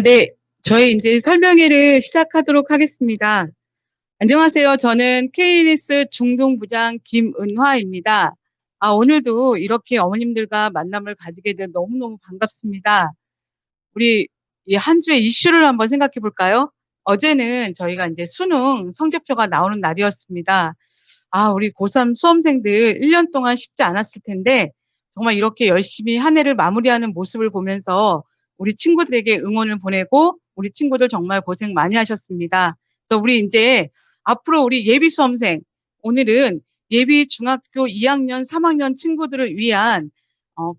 네. 저희 이제 설명회를 시작하도록 하겠습니다. 안녕하세요. 저는 KNS 중동부장 김은화입니다. 오늘도 이렇게 어머님들과 만남을 가지게 돼 너무너무 반갑습니다. 우리 이 한 주의 이슈를 한번 생각해 볼까요? 어제는 저희가 이제 수능 성적표가 나오는 날이었습니다. 우리 고3 수험생들 1년 동안 쉽지 않았을 텐데 정말 이렇게 열심히 한 해를 마무리하는 모습을 보면서 우리 친구들에게 응원을 보내고 우리 친구들 정말 고생 많이 하셨습니다. 그래서 우리 이제 앞으로 우리 예비 수험생, 오늘은 예비 중학교 2학년, 3학년 친구들을 위한 어,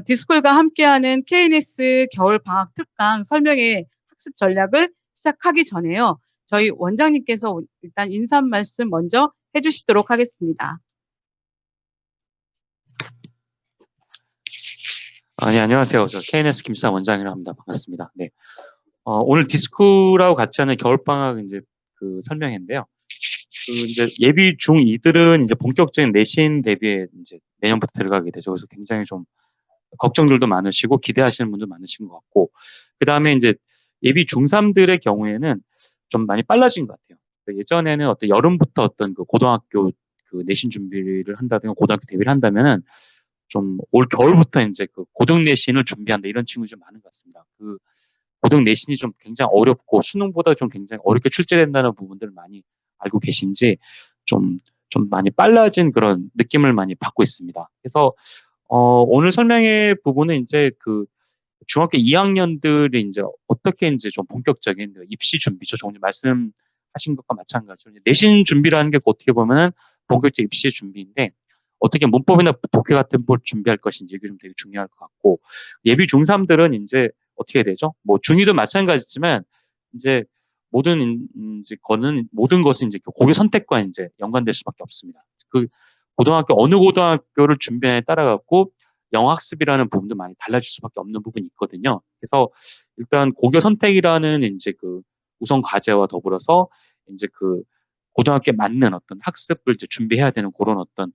디스콜과 함께하는 KNS 겨울방학 특강 설명회 학습 전략을 시작하기 전에요. 저희 원장님께서 일단 인사 한 말씀 먼저 해주시도록 하겠습니다. 네, 안녕하세요. 저 KNS 김수남 원장이라고 합니다. 반갑습니다. 네. 오늘 디스쿠라고 같이 하는 겨울방학 이제 그 설명회인데요. 이제 예비 중2들은 이제 본격적인 내신 대비에 이제 내년부터 들어가게 되죠. 그래서 굉장히 좀 걱정들도 많으시고 기대하시는 분도 많으신 것 같고, 그 다음에 이제 예비 중3들의 경우에는 좀 많이 빨라진 것 같아요. 예전에는 어떤 여름부터 어떤 그 고등학교 그 내신 준비를 한다든가 고등학교 대비를 한다면은 좀 올 겨울부터 이제 그 고등 내신을 준비한다 이런 친구들이 좀 많은 것 같습니다. 그 고등 내신이 좀 굉장히 어렵고 수능보다 좀 굉장히 어렵게 출제된다는 부분들을 많이 알고 계신지 좀, 좀 많이 빨라진 그런 느낌을 많이 받고 있습니다. 그래서 오늘 설명의 부분은 이제 그 중학교 2학년들이 이제 어떻게 이제 좀 본격적인 그 입시 준비죠. 조금 전에 말씀하신 것과 마찬가지로 내신 준비라는 게 어떻게 보면은 본격적 입시 준비인데 어떻게 문법이나 독해 같은 걸 준비할 것인지 이게 좀 되게 중요할 것 같고 예비 중3들은 이제 어떻게 되죠? 뭐 중2도 마찬가지지만 이제 이제 모든 것은 이제 고교 선택과 이제 연관될 수밖에 없습니다. 그 고등학교 어느 고등학교를 준비하냐에 따라 갖고 영어 학습이라는 부분도 많이 달라질 수밖에 없는 부분이 있거든요. 그래서 일단 고교 선택이라는 이제 그 우선 과제와 더불어서 이제 그 고등학교에 맞는 어떤 학습을 이제 준비해야 되는 그런 어떤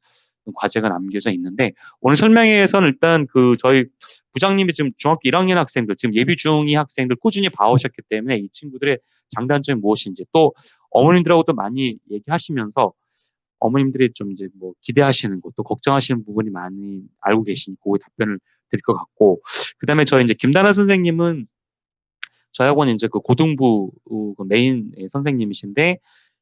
과제가 남겨져 있는데 오늘 설명회에서는 일단 그 저희 부장님이 지금 중학교 1학년 학생들 지금 예비 중2 학생들 꾸준히 봐오셨기 때문에 이 친구들의 장단점이 무엇인지 또 어머님들하고도 많이 얘기하시면서 어머님들이 좀 이제 뭐 기대하시는 것, 또 걱정하시는 부분이 많이 알고 계시니까 그 답변을 드릴 것 같고, 그 다음에 저희 이제 김다나 선생님은 저희 학원 이제 그 고등부 그 메인 선생님이신데,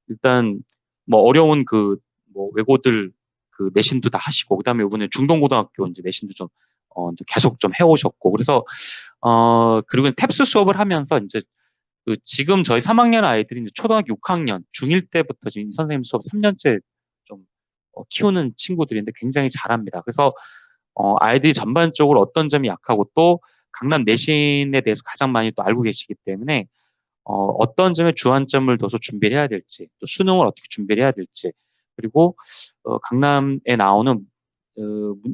일단 뭐 어려운 그 뭐 외고들 그 내신도 다 하시고, 그 다음에 이번에 중동고등학교 이제 내신도 좀, 계속 좀 해오셨고, 그래서, 그리고 탭스 수업을 하면서 이제 그 지금 저희 3학년 아이들이 이제 초등학교 6학년, 중1 때부터 지금 선생님 수업 3년째 좀 키우는 친구들인데 굉장히 잘합니다. 그래서 아이들이 전반적으로 어떤 점이 약하고 또 강남 내신에 대해서 가장 많이 또 알고 계시기 때문에 어떤 점에 주안점을 둬서 준비를 해야 될지, 또 수능을 어떻게 준비를 해야 될지, 그리고 강남에 나오는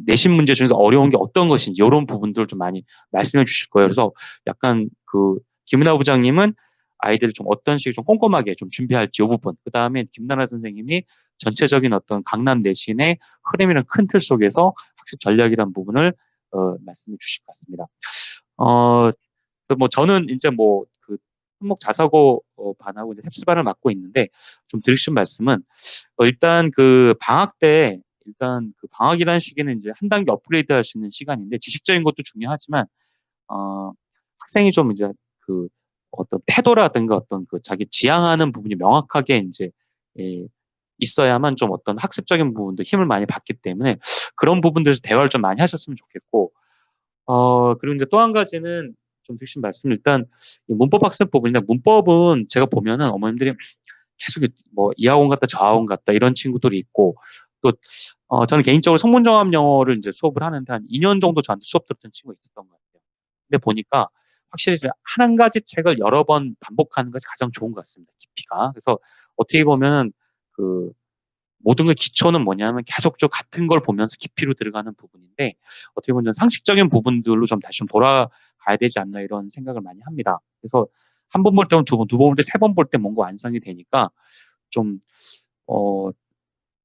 내신 문제 중에서 어려운 게 어떤 것인지 이런 부분들을 좀 많이 말씀해 주실 거예요. 그래서 약간 그 김은하 부장님은 아이들을 좀 어떤 식으로 좀 꼼꼼하게 좀 준비할지 이 부분. 그 다음에 김나라 선생님이 전체적인 어떤 강남 내신의 흐름이란 큰 틀 속에서 학습 전략이란 부분을 말씀해 주실 것 같습니다. 뭐 저는 이제 뭐 그 특목 자사고 반하고 이제 탭스반을 맡고 있는데 좀 드리고 싶은 말씀은 일단 그 방학 때 일단 그 방학이라는 시기는 이제 한 단계 업그레이드 할 수 있는 시간인데 지식적인 것도 중요하지만 학생이 좀 이제 그 어떤 태도라든가 어떤 그 자기 지향하는 부분이 명확하게 이제 예, 있어야만 좀 어떤 학습적인 부분도 힘을 많이 받기 때문에 그런 부분들에서 대화를 좀 많이 하셨으면 좋겠고 그리고 이제 또 한 가지는 좀 드신 말씀 일단 이 문법 학습 부분인데 문법은 제가 보면은 어머님들이 계속 뭐 이 학원 갔다 저 학원 갔다 이런 친구들이 있고 또 저는 개인적으로 성문종합 영어를 이제 수업을 하는데 한 2년 정도 저한테 수업 들었던 친구가 있었던 것 같아요. 근데 보니까 확실히 이제 한 가지 책을 여러 번 반복하는 것이 가장 좋은 것 같습니다. 깊이가. 그래서 어떻게 보면 그 모든 그 기초는 뭐냐면 계속적으로 같은 걸 보면서 깊이로 들어가는 부분인데 어떻게 보면 상식적인 부분들로 좀 다시 좀 돌아가야 되지 않나 이런 생각을 많이 합니다. 그래서 한 번 볼 때면 두 번, 두 번 볼 때 세 번 볼 때 뭔가 완성이 되니까 좀 어,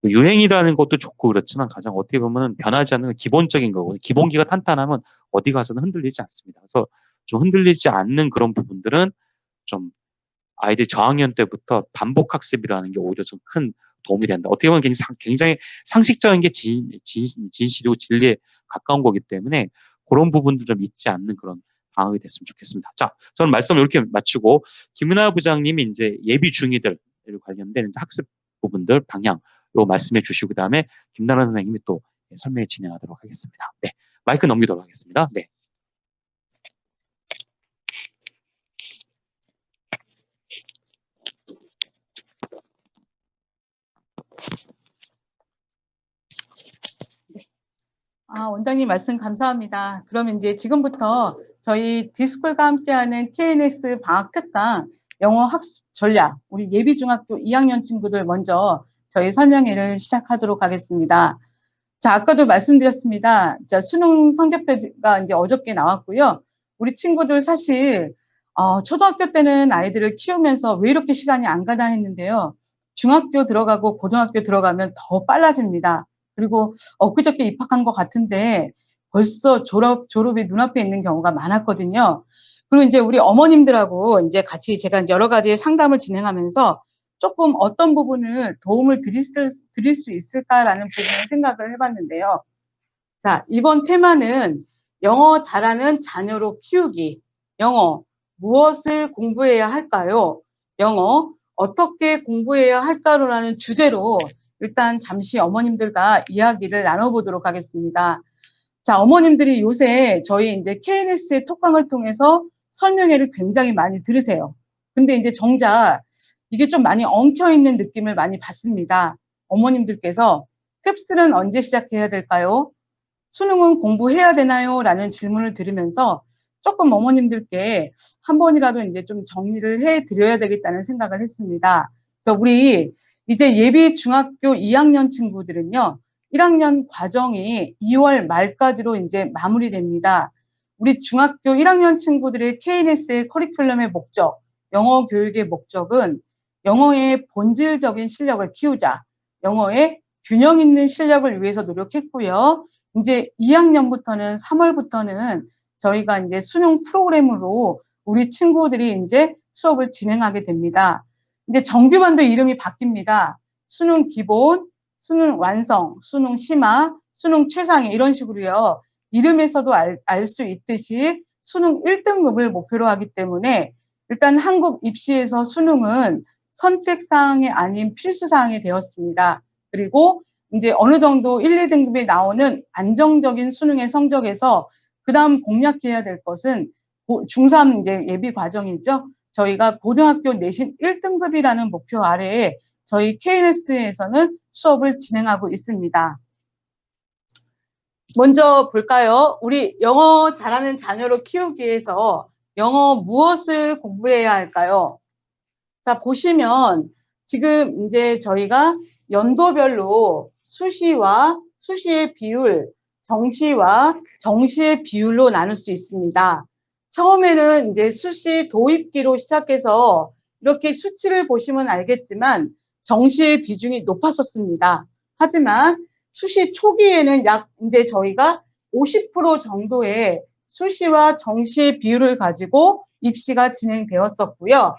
유행이라는 것도 좋고 그렇지만 가장 어떻게 보면 변하지 않는 기본적인 거고 기본기가 탄탄하면 어디 가서는 흔들리지 않습니다. 그래서 좀 흔들리지 않는 그런 부분들은 좀 아이들 저학년 때부터 반복 학습이라는 게 오히려 좀 큰 도움이 된다. 어떻게 보면 굉장히 상식적인 게 진실이고 진리에 가까운 거기 때문에 그런 부분도 좀 잊지 않는 그런 방학이 됐으면 좋겠습니다. 자, 저는 말씀을 이렇게 마치고 김은하 부장님이 이제 예비 중이들 관련된 학습 부분들 방향 요 말씀해 주시고 그다음에 김나란 선생님이 또 설명해 진행하도록 하겠습니다. 네, 마이크 넘기도록 하겠습니다. 네. 원장님 말씀 감사합니다. 그러면 이제 지금부터 저희 디스쿨과 함께하는 KNS 방학 특강 영어 학습 전략, 우리 예비중학교 2학년 친구들 먼저 저희 설명회를 시작하도록 하겠습니다. 자, 아까도 말씀드렸습니다. 자, 수능 성적표가 이제 어저께 나왔고요. 우리 친구들 사실 초등학교 때는 아이들을 키우면서 왜 이렇게 시간이 안 가나 했는데요. 중학교 들어가고 고등학교 들어가면 더 빨라집니다. 그리고 엊그저께 입학한 것 같은데 벌써 졸업이 눈앞에 있는 경우가 많았거든요. 그리고 이제 우리 어머님들하고 이제 같이 제가 여러 가지 상담을 진행하면서 조금 어떤 부분을 도움을 드릴 수 있을까라는 부분을 생각을 해봤는데요. 자, 이번 테마는 영어 잘하는 자녀로 키우기. 영어, 무엇을 공부해야 할까요? 영어, 어떻게 공부해야 할까요라는 주제로 일단 잠시 어머님들과 이야기를 나눠보도록 하겠습니다. 자, 어머님들이 요새 저희 이제 KNS의 톡방을 통해서 설명회를 굉장히 많이 들으세요. 근데 이제 정작 이게 좀 많이 엉켜있는 느낌을 많이 받습니다. 어머님들께서 캡스는 언제 시작해야 될까요? 수능은 공부해야 되나요? 라는 질문을 들으면서 조금 어머님들께 한 번이라도 이제 좀 정리를 해 드려야 되겠다는 생각을 했습니다. 그래서 우리 이제 예비 중학교 2학년 친구들은요, 1학년 과정이 2월 말까지로 이제 마무리됩니다. 우리 중학교 1학년 친구들의 KNS의 커리큘럼의 목적, 영어 교육의 목적은 영어의 본질적인 실력을 키우자, 영어의 균형 있는 실력을 위해서 노력했고요. 이제 2학년부터는 3월부터는 저희가 이제 수능 프로그램으로 우리 친구들이 이제 수업을 진행하게 됩니다. 이제 정규반도 이름이 바뀝니다. 수능 기본, 수능 완성, 수능 심화, 수능 최상위 이런 식으로요. 이름에서도 알 수 있듯이 수능 1등급을 목표로 하기 때문에 일단 한국 입시에서 수능은 선택사항이 아닌 필수사항이 되었습니다. 그리고 이제 어느 정도 1, 2등급이 나오는 안정적인 수능의 성적에서 그다음 공략해야 될 것은 중3 이제 예비 과정이죠. 저희가 고등학교 내신 1등급이라는 목표 아래에 저희 KNS에서는 수업을 진행하고 있습니다. 먼저 볼까요? 우리 영어 잘하는 자녀로 키우기 위해서 영어 무엇을 공부해야 할까요? 자, 보시면 지금 이제 저희가 연도별로 수시와 수시의 비율, 정시와 정시의 비율로 나눌 수 있습니다. 처음에는 이제 수시 도입기로 시작해서 이렇게 수치를 보시면 알겠지만 정시의 비중이 높았었습니다. 하지만 수시 초기에는 약 이제 저희가 50% 정도의 수시와 정시의 비율을 가지고 입시가 진행되었었고요.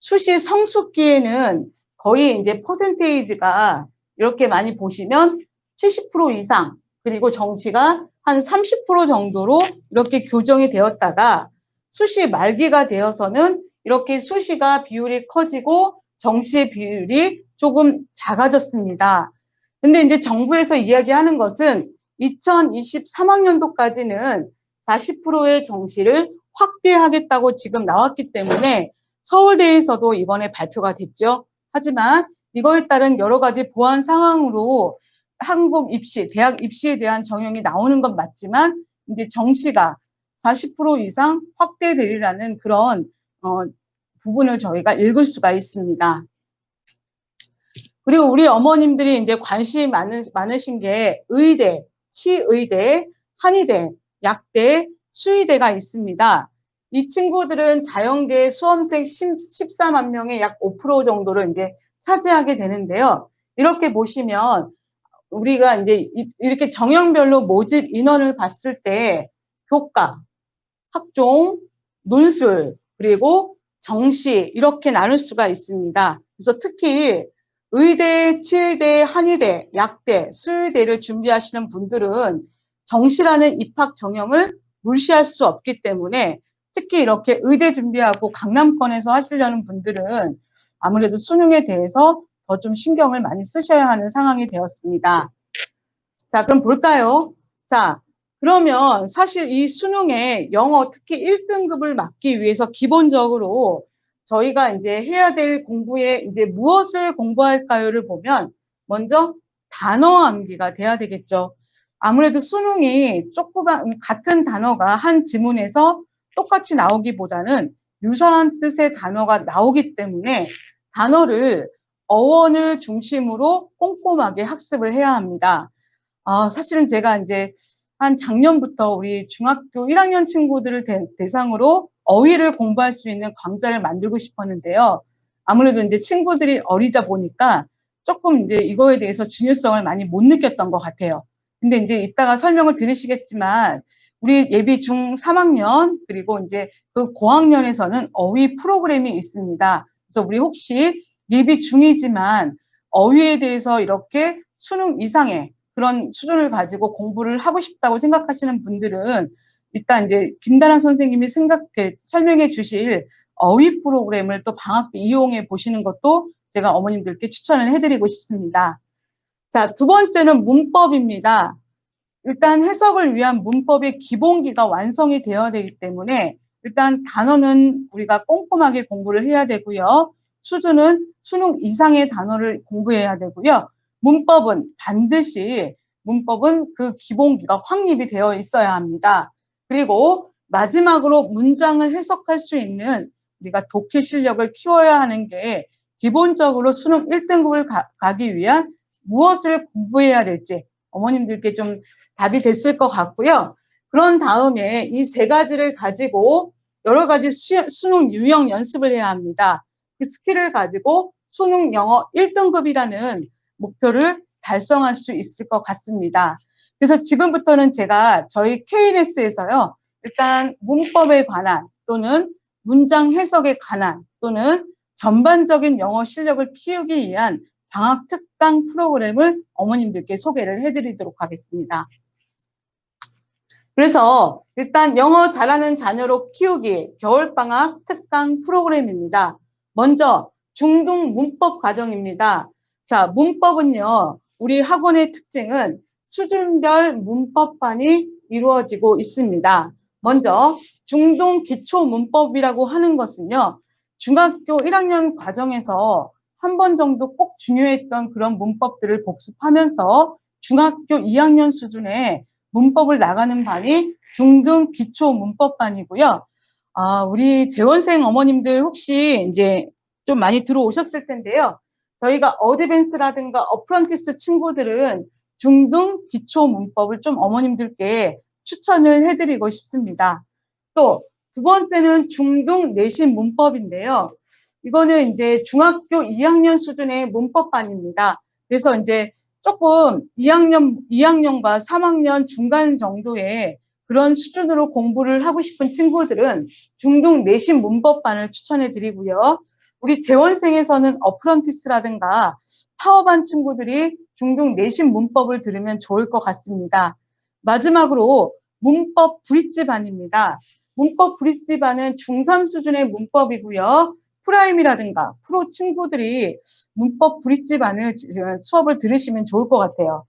수시 성숙기에는 거의 이제 퍼센테이지가 이렇게 많이 보시면 70% 이상, 그리고 정시가 한 30% 정도로 이렇게 교정이 되었다가 수시 말기가 되어서는 이렇게 수시가 비율이 커지고 정시의 비율이 조금 작아졌습니다. 근데 이제 정부에서 이야기하는 것은 2023학년도까지는 40%의 정시를 확대하겠다고 지금 나왔기 때문에 서울대에서도 이번에 발표가 됐죠. 하지만 이거에 따른 여러 가지 보완 상황으로 한국 입시, 대학 입시에 대한 정형이 나오는 건 맞지만 이제 정시가 40% 이상 확대되리라는 그런 부분을 저희가 읽을 수가 있습니다. 그리고 우리 어머님들이 이제 관심이 많으신 게 의대, 치의대, 한의대, 약대, 수의대가 있습니다. 이 친구들은 자연계 수험생 14만 명의 약 5% 정도를 이제 차지하게 되는데요. 이렇게 보시면 우리가 이제 이렇게 정형별로 모집 인원을 봤을 때 교과, 학종, 논술, 그리고 정시 이렇게 나눌 수가 있습니다. 그래서 특히 의대, 치의대, 한의대, 약대, 수의대를 준비하시는 분들은 정시라는 입학 전형을 무시할 수 없기 때문에 특히 이렇게 의대 준비하고 강남권에서 하시려는 분들은 아무래도 수능에 대해서 더 좀 신경을 많이 쓰셔야 하는 상황이 되었습니다. 자, 그럼 볼까요? 자, 그러면 사실 이 수능에 영어 특히 1등급을 맞기 위해서 기본적으로 저희가 이제 해야 될 공부에 이제 무엇을 공부할까요를 보면 먼저 단어 암기가 돼야 되겠죠. 아무래도 수능이 같은 단어가 한 지문에서 똑같이 나오기보다는 유사한 뜻의 단어가 나오기 때문에 단어를 어원을 중심으로 꼼꼼하게 학습을 해야 합니다. 사실은 제가 이제 한 작년부터 우리 중학교 1학년 친구들을 대상으로 어휘를 공부할 수 있는 강좌를 만들고 싶었는데요. 아무래도 이제 친구들이 어리다 보니까 조금 이제 이거에 대해서 중요성을 많이 못 느꼈던 것 같아요. 근데 이제 이따가 설명을 들으시겠지만 우리 예비 중 3학년 그리고 이제 그 고학년에서는 어휘 프로그램이 있습니다. 그래서 우리 혹시 예비 중이지만 어휘에 대해서 이렇게 수능 이상의 그런 수준을 가지고 공부를 하고 싶다고 생각하시는 분들은 일단 이제 김다란 선생님이 설명해 주실 어휘 프로그램을 또 방학 때 이용해 보시는 것도 제가 어머님들께 추천을 해드리고 싶습니다. 자, 두 번째는 문법입니다. 일단 해석을 위한 문법의 기본기가 완성이 되어야 되기 때문에 일단 단어는 우리가 꼼꼼하게 공부를 해야 되고요. 수준은 수능 이상의 단어를 공부해야 되고요. 문법은 그 기본기가 확립이 되어 있어야 합니다. 그리고 마지막으로 문장을 해석할 수 있는 우리가 독해 실력을 키워야 하는 게 기본적으로 수능 1등급을 가기 위한 무엇을 공부해야 될지 어머님들께 좀 답이 됐을 것 같고요. 그런 다음에 이 세 가지를 가지고 여러 가지 수능 유형 연습을 해야 합니다. 그 스킬을 가지고 수능 영어 1등급이라는 목표를 달성할 수 있을 것 같습니다. 그래서 지금부터는 제가 저희 KNS에서요. 일단 문법에 관한 또는 문장 해석에 관한 또는 전반적인 영어 실력을 키우기 위한 방학 특강 프로그램을 어머님들께 소개를 해드리도록 하겠습니다. 그래서 일단 영어 잘하는 자녀로 키우기 겨울방학 특강 프로그램입니다. 먼저 중등 문법 과정입니다. 자, 문법은요. 우리 학원의 특징은 수준별 문법반이 이루어지고 있습니다. 먼저 중등 기초 문법이라고 하는 것은요. 중학교 1학년 과정에서 한 번 정도 꼭 중요했던 그런 문법들을 복습하면서 중학교 2학년 수준의 문법을 나가는 반이 중등 기초 문법반이고요. 우리 재원생 어머님들 혹시 이제 좀 많이 들어오셨을 텐데요. 저희가 어드밴스라든가 어프런티스 친구들은 중등 기초 문법을 좀 어머님들께 추천을 해드리고 싶습니다. 또 두 번째는 중등 내신 문법인데요. 이거는 이제 중학교 2학년 수준의 문법반입니다. 그래서 이제 조금 2학년과 3학년 중간 정도의 그런 수준으로 공부를 하고 싶은 친구들은 중등 내신 문법반을 추천해 드리고요. 우리 재원생에서는 어프런티스라든가 파워반 친구들이 중등 내신 문법을 들으면 좋을 것 같습니다. 마지막으로 문법 브릿지반입니다. 문법 브릿지반은 중3 수준의 문법이고요. 프라임이라든가 프로 친구들이 문법 브릿지반을 수업을 들으시면 좋을 것 같아요.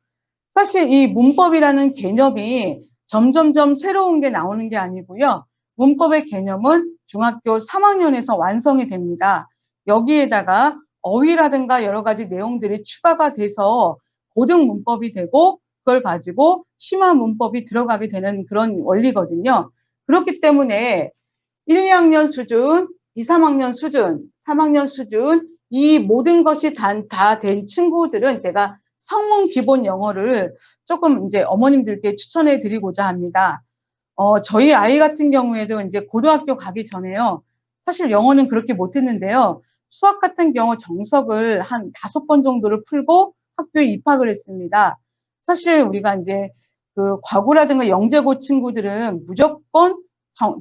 사실 이 문법이라는 개념이 점점점 새로운 게 나오는 게 아니고요. 문법의 개념은 중학교 3학년에서 완성이 됩니다. 여기에다가 어휘라든가 여러 가지 내용들이 추가가 돼서 고등 문법이 되고 그걸 가지고 심화 문법이 들어가게 되는 그런 원리거든요. 그렇기 때문에 1, 2학년 수준, 2, 3학년 수준, 3학년 수준 이 모든 것이 다 된 친구들은 제가 성문 기본 영어를 조금 이제 어머님들께 추천해 드리고자 합니다. 저희 아이 같은 경우에도 이제 고등학교 가기 전에요. 사실 영어는 그렇게 못했는데요. 수학 같은 경우 정석을 한 5번 정도를 풀고 학교에 입학을 했습니다. 사실 우리가 이제 그 과구라든가 영재고 친구들은 무조건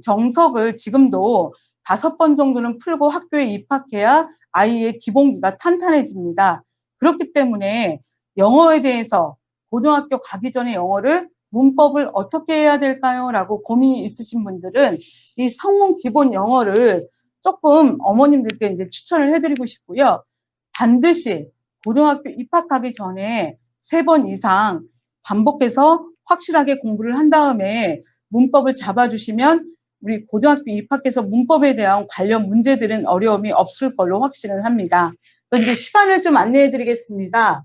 정석을 지금도 5번 정도는 풀고 학교에 입학해야 아이의 기본기가 탄탄해집니다. 그렇기 때문에 영어에 대해서 고등학교 가기 전에 영어를 문법을 어떻게 해야 될까요? 라고 고민이 있으신 분들은 이 성문 기본 영어를 조금 어머님들께 이제 추천을 해드리고 싶고요. 반드시 고등학교 입학하기 전에 3번 이상 반복해서 확실하게 공부를 한 다음에 문법을 잡아주시면 우리 고등학교 입학해서 문법에 대한 관련 문제들은 어려움이 없을 걸로 확신을 합니다. 이제 시간을 좀 안내해 드리겠습니다.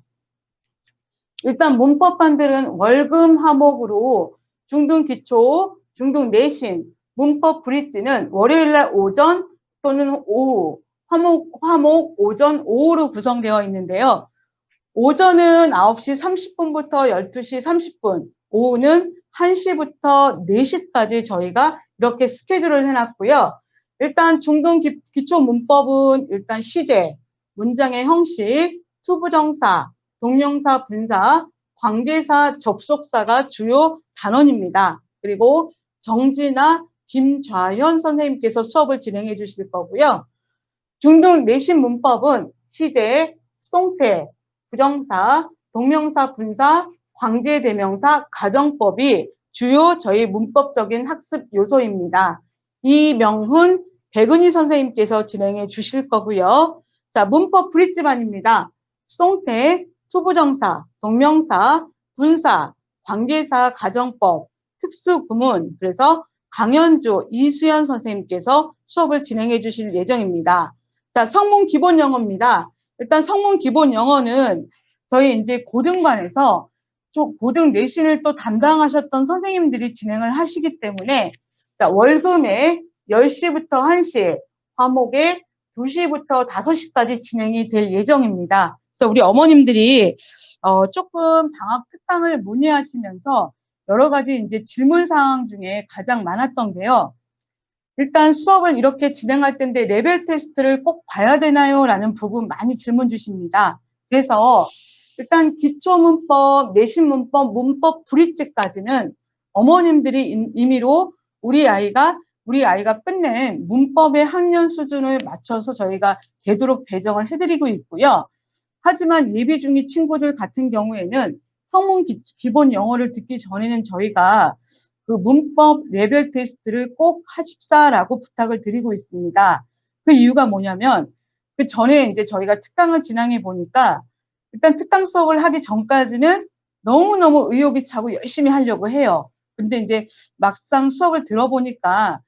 일단 문법반들은 월금 화목으로 중등 기초, 중등 내신, 문법 브릿지는 월요일날 오전 또는 오후, 화목 오전, 오후로 구성되어 있는데요. 오전은 9시 30분부터 12시 30분, 오후는 1시부터 4시까지 저희가 이렇게 스케줄을 해놨고요. 일단 중등 기초 문법은 일단 시제, 문장의 형식, 투부정사, 동명사, 분사, 관계사, 접속사가 주요 단원입니다. 그리고 정진아, 김좌현 선생님께서 수업을 진행해 주실 거고요. 중등 내신 문법은 시제, 수동태, 부정사, 동명사, 분사, 관계대명사, 가정법이 주요 저희 문법적인 학습 요소입니다. 이명훈, 백은희 선생님께서 진행해 주실 거고요. 자, 문법 브릿지반입니다. 수동태, 투부정사, 동명사, 분사, 관계사, 가정법, 특수구문, 그래서 강현주, 이수연 선생님께서 수업을 진행해 주실 예정입니다. 자, 성문 기본 영어입니다. 일단 성문 기본 영어는 저희 이제 고등반에서 고등 내신을 또 담당하셨던 선생님들이 진행을 하시기 때문에 자, 월금에 10시부터 1시, 화목에 2시부터 5시까지 진행이 될 예정입니다. 그래서 우리 어머님들이 조금 방학 특강을 문의하시면서 여러 가지 이제 질문 사항 중에 가장 많았던 게요. 일단 수업을 이렇게 진행할 텐데 레벨 테스트를 꼭 봐야 되나요? 라는 부분 많이 질문 주십니다. 그래서 일단 기초문법, 내신문법, 문법 브릿지까지는 어머님들이 임의로 우리 아이가 끝낸 문법의 학년 수준을 맞춰서 저희가 되도록 배정을 해드리고 있고요. 하지만 예비 중이 친구들 같은 경우에는 성문 기본 영어를 듣기 전에는 저희가 그 문법 레벨 테스트를 꼭 하십사라고 부탁을 드리고 있습니다. 그 이유가 뭐냐면 그 전에 이제 저희가 특강을 진행해 보니까 일단 특강 수업을 하기 전까지는 너무너무 의욕이 차고 열심히 하려고 해요. 근데 이제 막상 수업을 들어보니까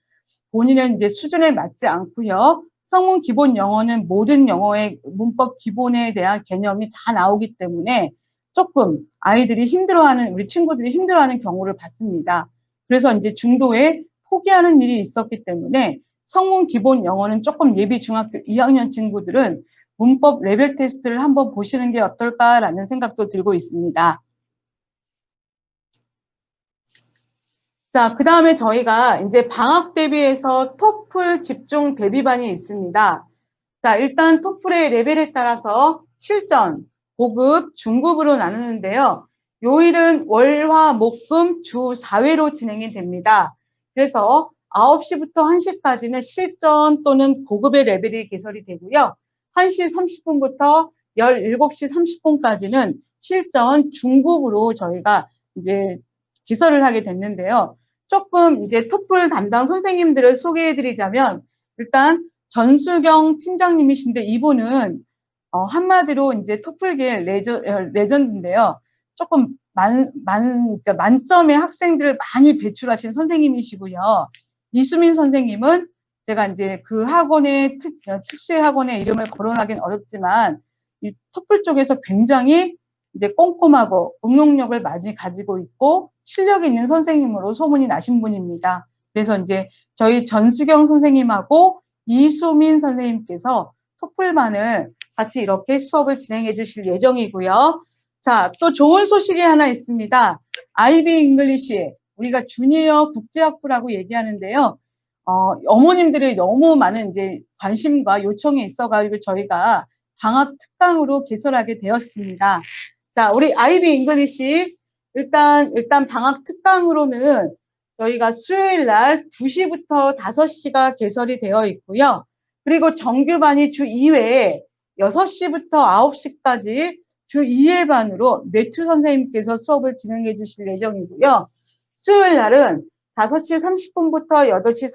본인의 이제 수준에 맞지 않고요. 성문 기본 영어는 모든 영어의 문법 기본에 대한 개념이 다 나오기 때문에 조금 아이들이 힘들어하는, 우리 친구들이 힘들어하는 경우를 봤습니다. 그래서 이제 중도에 포기하는 일이 있었기 때문에 성문 기본 영어는 조금 예비 중학교 2학년 친구들은 문법 레벨 테스트를 한번 보시는 게 어떨까라는 생각도 들고 있습니다. 자, 그 다음에 저희가 이제 방학 대비해서 토플 집중 대비반이 있습니다. 자, 일단 토플의 레벨에 따라서 실전, 고급, 중급으로 나누는데요. 요일은 월, 화, 목, 금, 주 4회로 진행이 됩니다. 그래서 9시부터 1시까지는 실전 또는 고급의 레벨이 개설이 되고요. 1시 30분부터 17시 30분까지는 실전 중급으로 저희가 이제 기설을 하게 됐는데요. 조금 이제 토플 담당 선생님들을 소개해드리자면 일단 전수경 팀장님이신데 이분은 한마디로 이제 토플계 레전드인데요. 조금 만점의 학생들을 많이 배출하신 선생님이시고요. 이수민 선생님은 제가 이제 그 학원의 특수의 학원의 이름을 거론하기는 어렵지만 이 토플 쪽에서 굉장히 이제 꼼꼼하고 응용력을 많이 가지고 있고 실력 있는 선생님으로 소문이 나신 분입니다. 그래서 이제 저희 전수경 선생님하고 이수민 선생님께서 토플반을 같이 이렇게 수업을 진행해 주실 예정이고요. 자, 또 좋은 소식이 하나 있습니다. IB 잉글리시, 우리가 주니어 국제학부라고 얘기하는데요. 어머님들이 너무 많은 이제 관심과 요청이 있어가지고 저희가 방학 특강으로 개설하게 되었습니다. 자, 우리 IB 잉글리시 일단 방학 특강으로는 저희가 수요일 날 2시부터 5시가 개설이 되어 있고요. 그리고 정규반이 주 2회에 6시부터 9시까지 주 2회 반으로 매튜 선생님께서 수업을 진행해 주실 예정이고요. 수요일 날은 5시 30분부터 8시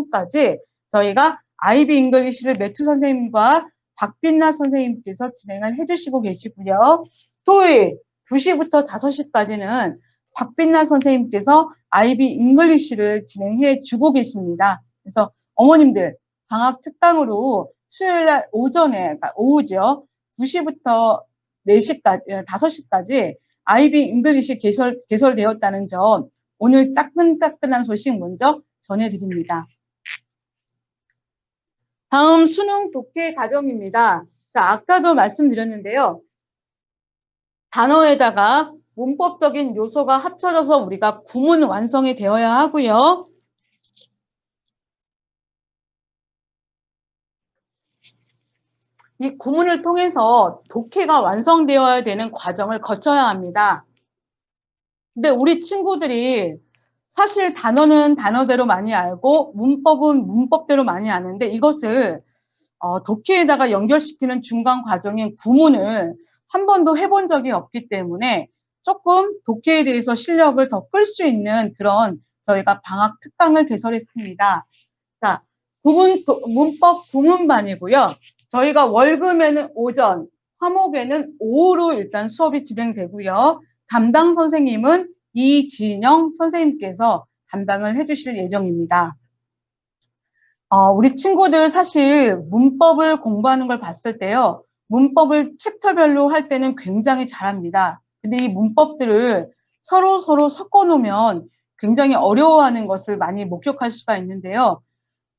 30분까지 저희가 IB 잉글리시를 매튜 선생님과 박빛나 선생님께서 진행을 해주시고 계시고요. 토요일 2시부터 5시까지는 박빛나 선생님께서 IB 잉글리시를 진행해 주고 계십니다. 그래서 어머님들 방학 특강으로 수요일 날 오전에, 그러니까 오후죠. 2시부터 4시까지, 5시까지 IB 잉글리시 개설되었다는 점 오늘 따끈따끈한 소식 먼저 전해드립니다. 다음 수능 독해 과정입니다. 자, 아까도 말씀드렸는데요. 단어에다가 문법적인 요소가 합쳐져서 우리가 구문 완성이 되어야 하고요. 이 구문을 통해서 독해가 완성되어야 되는 과정을 거쳐야 합니다. 근데 우리 친구들이 사실 단어는 단어대로 많이 알고 문법은 문법대로 많이 아는데 이것을 독해에다가 연결시키는 중간 과정인 구문을 한 번도 해본 적이 없기 때문에 조금 독해에 대해서 실력을 더 끌 수 있는 그런 저희가 방학 특강을 개설했습니다. 자, 문법 구문반이고요. 저희가 월금에는 오전, 화목에는 오후로 일단 수업이 진행되고요. 담당 선생님은 이진영 선생님께서 담당을 해주실 예정입니다. 우리 친구들 사실 문법을 공부하는 걸 봤을 때요. 문법을 챕터별로 할 때는 굉장히 잘합니다. 근데 이 문법들을 서로 섞어 놓으면 굉장히 어려워하는 것을 많이 목격할 수가 있는데요.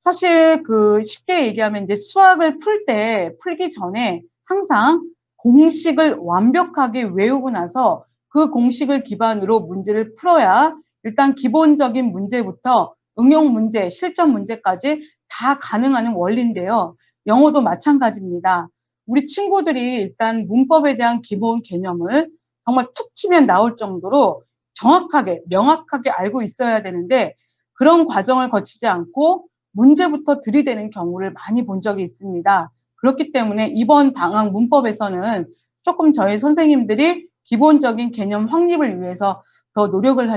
사실 쉽게 얘기하면 이제 수학을 풀기 전에 항상 공식을 완벽하게 외우고 나서 그 공식을 기반으로 문제를 풀어야 일단 기본적인 문제부터 응용 문제, 실전 문제까지 다 가능한 원리인데요. 영어도 마찬가지입니다. 우리 친구들이 일단 문법에 대한 기본 개념을 정말 툭 치면 나올 정도로 정확하게, 명확하게 알고 있어야 되는데 그런 과정을 거치지 않고 문제부터 들이대는 경우를 많이 본 적이 있습니다. 그렇기 때문에 이번 방학 문법에서는 조금 저희 선생님들이 기본적인 개념 확립을 위해서 더 노력을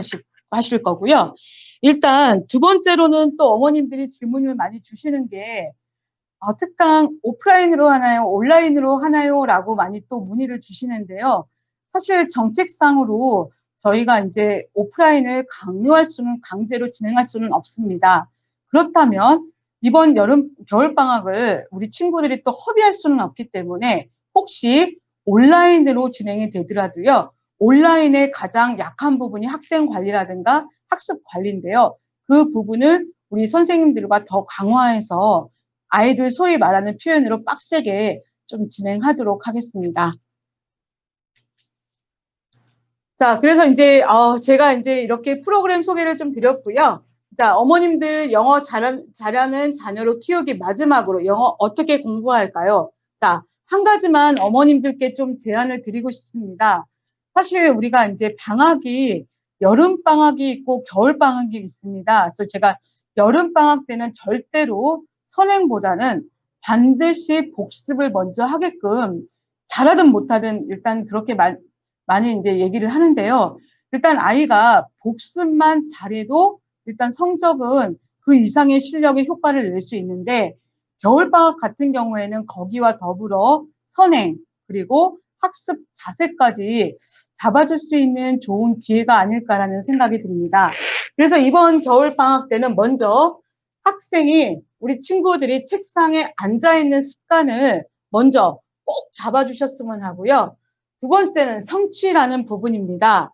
하실 거고요. 일단 두 번째로는 또 어머님들이 질문을 많이 주시는 게 특강 오프라인으로 하나요? 온라인으로 하나요? 라고 많이 또 문의를 주시는데요. 사실 정책상으로 저희가 이제 오프라인을 강제로 진행할 수는 없습니다. 그렇다면 이번 겨울방학을 우리 친구들이 또 허비할 수는 없기 때문에 혹시 온라인으로 진행이 되더라도요. 온라인의 가장 약한 부분이 학생 관리라든가 학습 관리인데요. 그 부분을 우리 선생님들과 더 강화해서 아이들 소위 말하는 표현으로 빡세게 좀 진행하도록 하겠습니다. 자, 그래서 이제 제가 이제 이렇게 프로그램 소개를 좀 드렸고요. 자, 어머님들 영어 잘하는 자녀로 키우기 마지막으로 영어 어떻게 공부할까요? 자, 한 가지만 어머님들께 좀 제안을 드리고 싶습니다. 사실 우리가 이제 방학이 여름 방학이 있고 겨울 방학이 있습니다. 그래서 제가 여름 방학 때는 절대로 선행보다는 반드시 복습을 먼저 하게끔 잘하든 못하든 일단 그렇게 많이 이제 얘기를 하는데요. 일단 아이가 복습만 잘해도 일단 성적은 그 이상의 실력의 효과를 낼 수 있는데 겨울방학 같은 경우에는 거기와 더불어 선행 그리고 학습 자세까지 잡아줄 수 있는 좋은 기회가 아닐까라는 생각이 듭니다. 그래서 이번 겨울방학 때는 먼저 학생이 우리 친구들이 책상에 앉아있는 습관을 먼저 꼭 잡아주셨으면 하고요. 두 번째는 성취라는 부분입니다.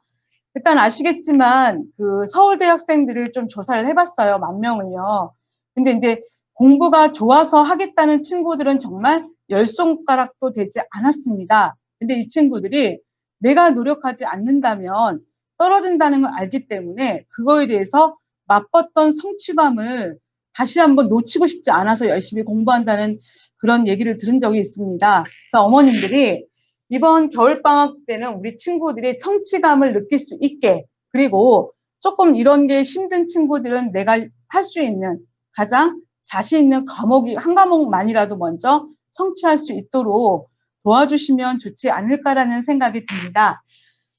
일단 아시겠지만 서울대 학생들을 좀 조사를 해봤어요. 10,000명을요. 근데 이제 공부가 좋아서 하겠다는 친구들은 정말 10손가락도 되지 않았습니다. 근데 이 친구들이 내가 노력하지 않는다면 떨어진다는 걸 알기 때문에 그거에 대해서 맛봤던 성취감을 다시 한번 놓치고 싶지 않아서 열심히 공부한다는 그런 얘기를 들은 적이 있습니다. 그래서 어머님들이 이번 겨울방학 때는 우리 친구들이 성취감을 느낄 수 있게 그리고 조금 이런 게 힘든 친구들은 내가 할 수 있는 가장 자신 있는 과목이 한 과목만이라도 먼저 성취할 수 있도록 도와주시면 좋지 않을까라는 생각이 듭니다.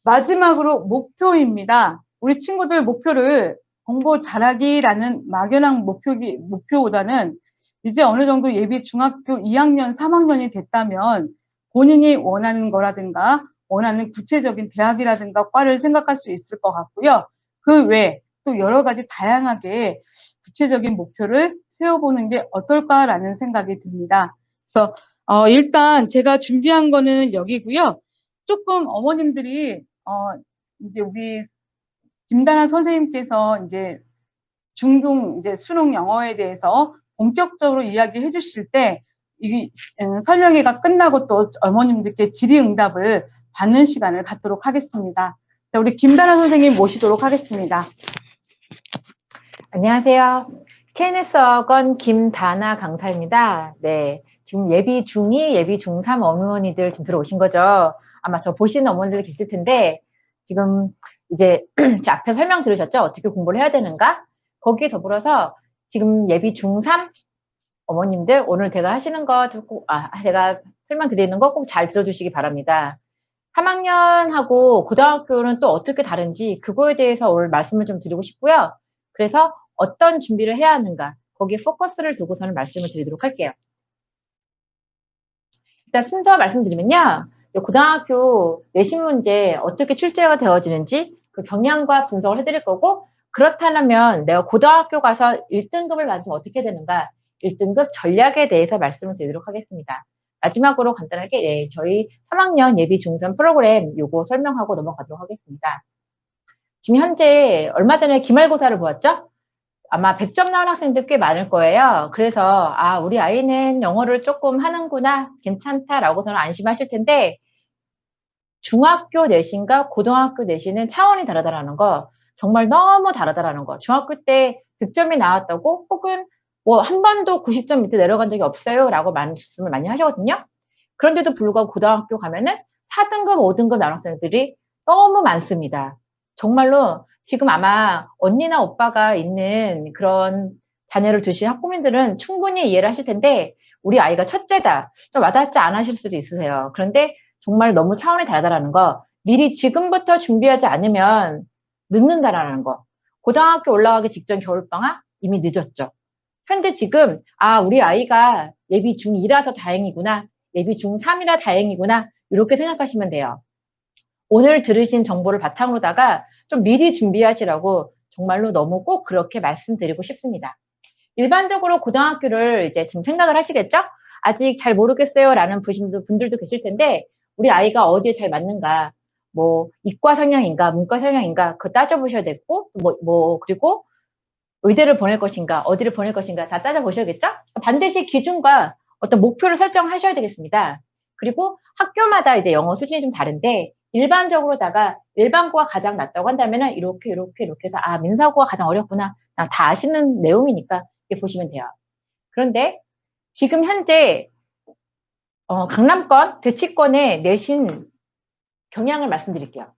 마지막으로 목표입니다. 우리 친구들 목표를 공부 잘하기라는 막연한 목표보다는 이제 어느 정도 예비 중학교 2학년, 3학년이 됐다면 본인이 원하는 거라든가 원하는 구체적인 대학이라든가 과를 생각할 수 있을 것 같고요. 그 외에 또 여러 가지 다양하게 구체적인 목표를 세워보는 게 어떨까라는 생각이 듭니다. 그래서 일단 제가 준비한 거는 여기고요. 조금 어머님들이 이제 우리 김다나 선생님께서 이제 중등 이제 수능 영어에 대해서 본격적으로 이야기해 주실 때 이 설명회가 끝나고 또 어머님들께 질의응답을 받는 시간을 갖도록 하겠습니다. 자, 우리 김다나 선생님 모시도록 하겠습니다. 안녕하세요. KNS 어건 김다나 강사입니다. 네, 지금 예비 중2, 예비 중3 어머니들 좀 들어오신 거죠. 아마 저 보시는 어머니들 계실 텐데 지금 이제 제 앞에 설명 들으셨죠? 어떻게 공부를 해야 되는가? 거기에 더불어서 지금 예비 중3 어머님들 오늘 제가 하시는 거 꼭, 제가 설명드리는 거 꼭 잘 들어주시기 바랍니다. 3학년하고 고등학교는 또 어떻게 다른지 그거에 대해서 오늘 말씀을 좀 드리고 싶고요. 그래서 어떤 준비를 해야 하는가 거기에 포커스를 두고서는 말씀을 드리도록 할게요. 일단 순서 말씀드리면요. 고등학교 내신 문제 어떻게 출제가 되어지는지 그 경향과 분석을 해드릴 거고 그렇다면 내가 고등학교 가서 1등급을 받으면 어떻게 되는가 1등급 전략에 대해서 말씀을 드리도록 하겠습니다. 마지막으로 간단하게 저희 3학년 예비 중점 프로그램 요거 설명하고 넘어가도록 하겠습니다. 지금 현재 얼마 전에 기말고사를 보았죠? 아마 100점 나온 학생들 꽤 많을 거예요. 그래서 우리 아이는 영어를 조금 하는구나, 괜찮다라고 저는 안심하실 텐데 중학교 내신과 고등학교 내신은 차원이 다르다라는 거, 정말 너무 다르다라는 거. 중학교 때 100점이 나왔다고 혹은 뭐 한 번도 90점 밑에 내려간 적이 없어요 라고 말씀을 많이 하시거든요. 그런데도 불구하고 고등학교 가면은 4등급, 5등급 나온 학생들이 너무 많습니다. 정말로 지금 아마 언니나 오빠가 있는 그런 자녀를 두신 학부모님들은 충분히 이해를 하실 텐데 우리 아이가 첫째다. 좀 와닿지 않으실 수도 있으세요. 그런데 정말 너무 차원이 다르다라는 거 미리 지금부터 준비하지 않으면 늦는다라는 거. 고등학교 올라가기 직전 겨울방학 이미 늦었죠. 현재 지금 우리 아이가 예비 중2라서 다행이구나. 예비 중3이라 다행이구나. 이렇게 생각하시면 돼요. 오늘 들으신 정보를 바탕으로다가 좀 미리 준비하시라고 정말로 너무 꼭 그렇게 말씀드리고 싶습니다. 일반적으로 고등학교를 이제 지금 생각을 하시겠죠? 아직 잘 모르겠어요 라는 분들도 계실 텐데 우리 아이가 어디에 잘 맞는가 뭐 이과 성향인가 문과 성향인가 그거 따져보셔야 되고 그리고 의대를 보낼 것인가 어디를 보낼 것인가 다 따져보셔야겠죠? 반드시 기준과 어떤 목표를 설정하셔야 되겠습니다. 그리고 학교마다 이제 영어 수준이 좀 다른데 일반적으로다가 일반고가 가장 낮다고 한다면은 이렇게 해서 민사고가 가장 어렵구나 다 아시는 내용이니까 이렇게 보시면 돼요. 그런데 지금 현재 강남권 대치권의 내신 경향을 말씀드릴게요.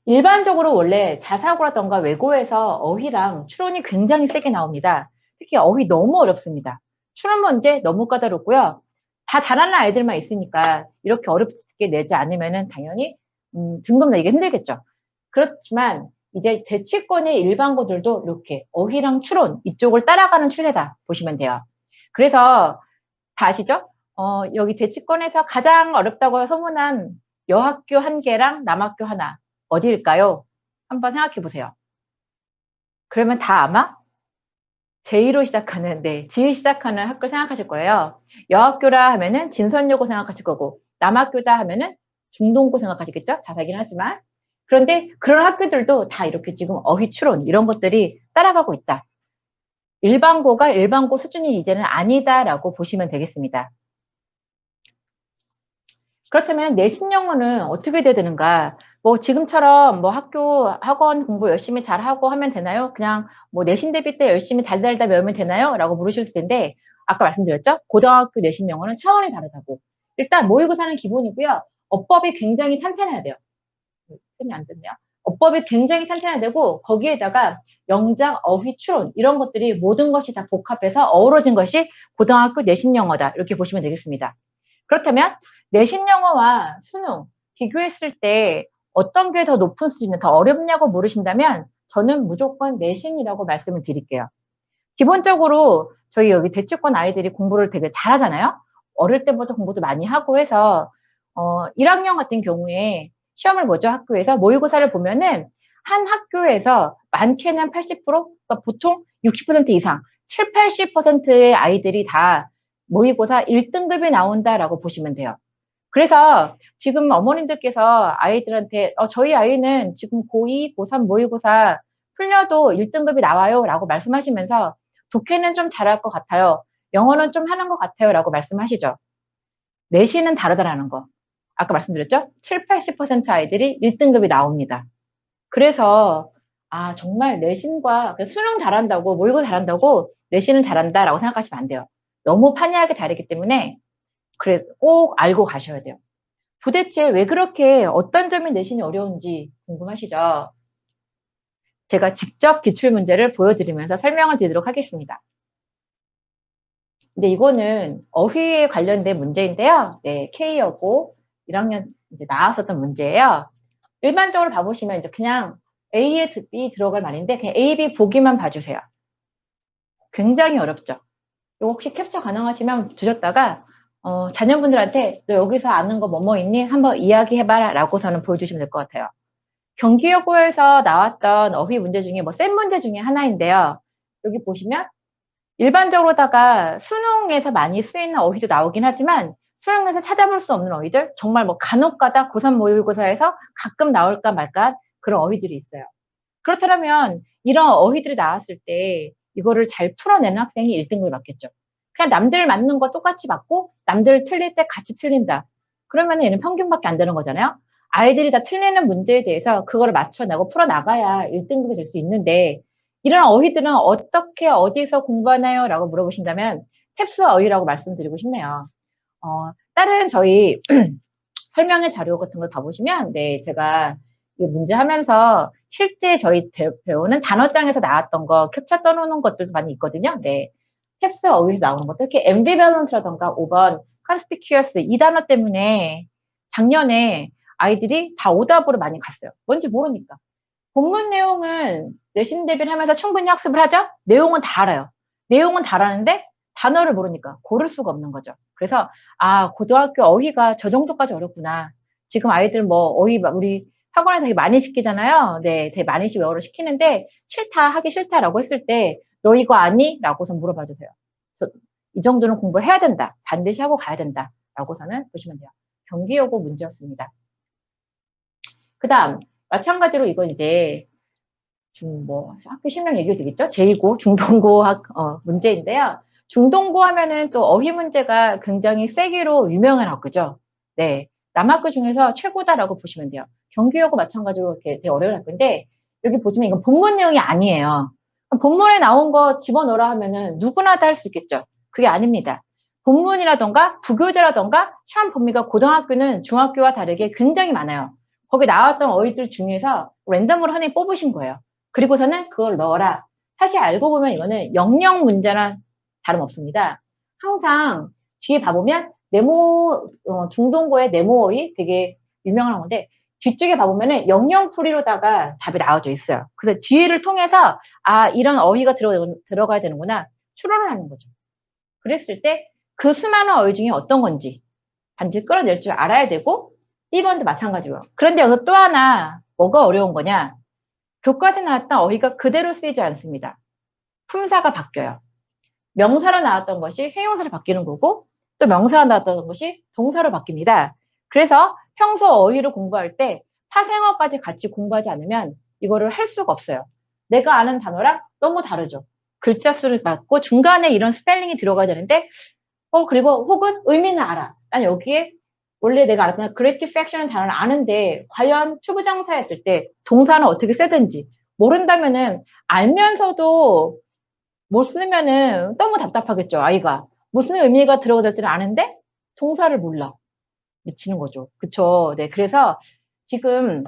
일반적으로 원래 자사고라던가 외고에서 어휘랑 추론이 굉장히 세게 나옵니다. 특히 어휘 너무 어렵습니다. 추론 문제 너무 까다롭고요. 다 잘하는 아이들만 있으니까 이렇게 어렵게 내지 않으면은 당연히 등급 내기 힘들겠죠. 그렇지만 이제 대치권의 일반고들도 이렇게 어휘랑 추론 이쪽을 따라가는 추세다 보시면 돼요. 그래서 다 아시죠? 여기 대치권에서 가장 어렵다고 소문난 여학교 한 개랑 남학교 하나 어디일까요? 한번 생각해 보세요. 그러면 다 아마 J로 시작하는, G 시작하는 학교 생각하실 거예요. 여학교라 하면은 진선여고 생각하실 거고, 남학교다 하면은 중동고 생각하시겠죠? 자세하긴 하지만. 그런데 그런 학교들도 다 이렇게 지금 어휘 추론, 이런 것들이 따라가고 있다. 일반고가 일반고 수준이 이제는 아니다라고 보시면 되겠습니다. 그렇다면 내신 영어는 어떻게 돼야 되는가? 뭐 지금처럼 뭐 학원 공부 열심히 잘하고 하면 되나요? 그냥 뭐 내신 대비 때 열심히 달달달 외우면 되나요? 라고 물으실 텐데 아까 말씀드렸죠? 고등학교 내신 영어는 차원이 다르다고. 일단 모의고사는 기본이고요. 어법이 굉장히 탄탄해야 돼요. 표현이 안 됐네요. 어법이 굉장히 탄탄해야 되고 거기에다가 영작, 어휘, 추론 이런 것들이 모든 것이 다 복합해서 어우러진 것이 고등학교 내신 영어다. 이렇게 보시면 되겠습니다. 그렇다면 내신 영어와 수능 비교했을 때 어떤 게 더 높은 수준이 더 어렵냐고 물으신다면 저는 무조건 내신이라고 말씀을 드릴게요. 기본적으로 저희 여기 대치권 아이들이 공부를 되게 잘하잖아요. 어릴 때부터 공부도 많이 하고 해서 1학년 같은 경우에 시험을 보죠. 학교에서 모의고사를 보면은 한 학교에서 많게는 80%, 그러니까 보통 60% 이상, 7, 80%의 아이들이 다 모의고사 1등급이 나온다라고 보시면 돼요. 그래서 지금 어머님들께서 아이들한테 저희 아이는 지금 고2, 고3 모의고사 풀려도 1등급이 나와요 라고 말씀하시면서 독해는 좀 잘할 것 같아요. 영어는 좀 하는 것 같아요 라고 말씀하시죠. 내신은 다르다라는 거. 아까 말씀드렸죠? 7, 80% 아이들이 1등급이 나옵니다. 그래서 정말 내신과 수능 잘한다고 모의고사 잘한다고 내신은 잘한다라고 생각하시면 안 돼요. 너무 판이하게 다르기 때문에 그래 꼭 알고 가셔야 돼요. 도대체 왜 그렇게 어떤 점이 내신이 어려운지 궁금하시죠? 제가 직접 기출문제를 보여드리면서 설명을 드리도록 하겠습니다. 근데 이거는 어휘에 관련된 문제인데요. 네, K여고 1학년 이제 나왔었던 문제예요. 일반적으로 봐보시면 이제 그냥 A에 B 들어갈 말인데 그냥 A, B 보기만 봐주세요. 굉장히 어렵죠. 이거 혹시 캡처 가능하시면 주셨다가 자녀분들한테 너 여기서 아는 거 뭐뭐 있니? 한번 이야기해봐라 라고서는 보여주시면 될 것 같아요. 경기여고에서 나왔던 어휘 문제 중에 센 문제 중에 하나인데요. 여기 보시면 일반적으로다가 수능에서 많이 쓰이는 어휘도 나오긴 하지만 수능에서 찾아볼 수 없는 어휘들 정말 간혹가다 고3 모의고사에서 가끔 나올까 말까 그런 어휘들이 있어요. 그렇다면 이런 어휘들이 나왔을 때 이거를 잘 풀어내는 학생이 1등급을 받겠죠. 그냥 남들 맞는 거 똑같이 맞고 남들 틀릴 때 같이 틀린다. 그러면 얘는 평균밖에 안 되는 거잖아요. 아이들이 다 틀리는 문제에 대해서 그거를 맞춰내고 풀어나가야 1등급이 될 수 있는데 이런 어휘들은 어떻게 어디서 공부하나요? 라고 물어보신다면 탭스 어휘라고 말씀드리고 싶네요. 다른 저희 설명의 자료 같은 걸 봐보시면 네, 제가 이 문제 하면서 실제 저희 배우는 단어장에서 나왔던 거 캡처 떠놓는 것들도 많이 있거든요. 네. 탭스 어휘에서 나오는 것, 특히 ambivalent라던가 5번 conspicuous 이 단어 때문에 작년에 아이들이 다 오답으로 많이 갔어요. 뭔지 모르니까. 본문 내용은 내신 대비를 하면서 충분히 학습을 하죠? 내용은 다 알아요. 내용은 다 아는데 단어를 모르니까 고를 수가 없는 거죠. 그래서 고등학교 어휘가 저 정도까지 어렵구나. 지금 아이들 어휘 우리 학원에서 되게 많이 시키잖아요. 네, 되게 많이씩 외워를 시키는데 싫다, 하기 싫다라고 했을 때 너 이거 아니? 라고서 물어봐 주세요. 이 정도는 공부를 해야 된다. 반드시 하고 가야 된다. 라고서는 보시면 돼요. 경기여고 문제였습니다. 그 다음 마찬가지로 이건 이제 지금 학교 실명 얘기도 되겠죠? 제2고 중동고 문제인데요. 중동고 하면은 또 어휘 문제가 굉장히 세기로 유명한 학교죠. 네. 남학교 중에서 최고다라고 보시면 돼요. 경기여고 마찬가지로 이렇게 되게 어려운 학교인데, 여기 보시면 이건 본문 내용이 아니에요. 본문에 나온 거 집어넣으라 하면은 누구나 다 할 수 있겠죠. 그게 아닙니다. 본문이라던가 부교재라던가 시험 범위가 고등학교는 중학교와 다르게 굉장히 많아요. 거기 나왔던 어휘들 중에서 랜덤으로 하나 뽑으신 거예요. 그리고서는 그걸 넣어라. 사실 알고 보면 이거는 영영 문제나 다름없습니다. 항상 뒤에 봐보면 중동고의 네모어휘 되게 유명한 건데 뒤쪽에 봐보면은 영영풀이로다가 답이 나와져 있어요. 그래서 뒤를 통해서 이런 어휘가 들어가야 되는구나 추론을 하는 거죠. 그랬을 때 그 수많은 어휘 중에 어떤 건지 반드시 끌어낼 줄 알아야 되고 1번도 마찬가지고요. 그런데 여기서 또 하나 뭐가 어려운 거냐? 교과서에 나왔던 어휘가 그대로 쓰이지 않습니다. 품사가 바뀌어요. 명사로 나왔던 것이 형용사로 바뀌는 거고 또 명사로 나왔던 것이 동사로 바뀝니다. 그래서 평소 어휘를 공부할 때 파생어까지 같이 공부하지 않으면 이거를 할 수가 없어요. 내가 아는 단어랑 너무 다르죠. 글자 수를 맞고 중간에 이런 스펠링이 들어가야 되는데 그리고 혹은 의미는 알아. 난 여기에 원래 내가 알았던 gratifications라는 단어를 아는데 과연 투부정사였을 때 동사는 어떻게 쓰든지 모른다면은 알면서도 못 쓰면은 너무 답답하겠죠. 아이가 무슨 의미가 들어갈지는 아는데 동사를 몰라. 미치는 거죠. 그쵸? 네, 그래서 지금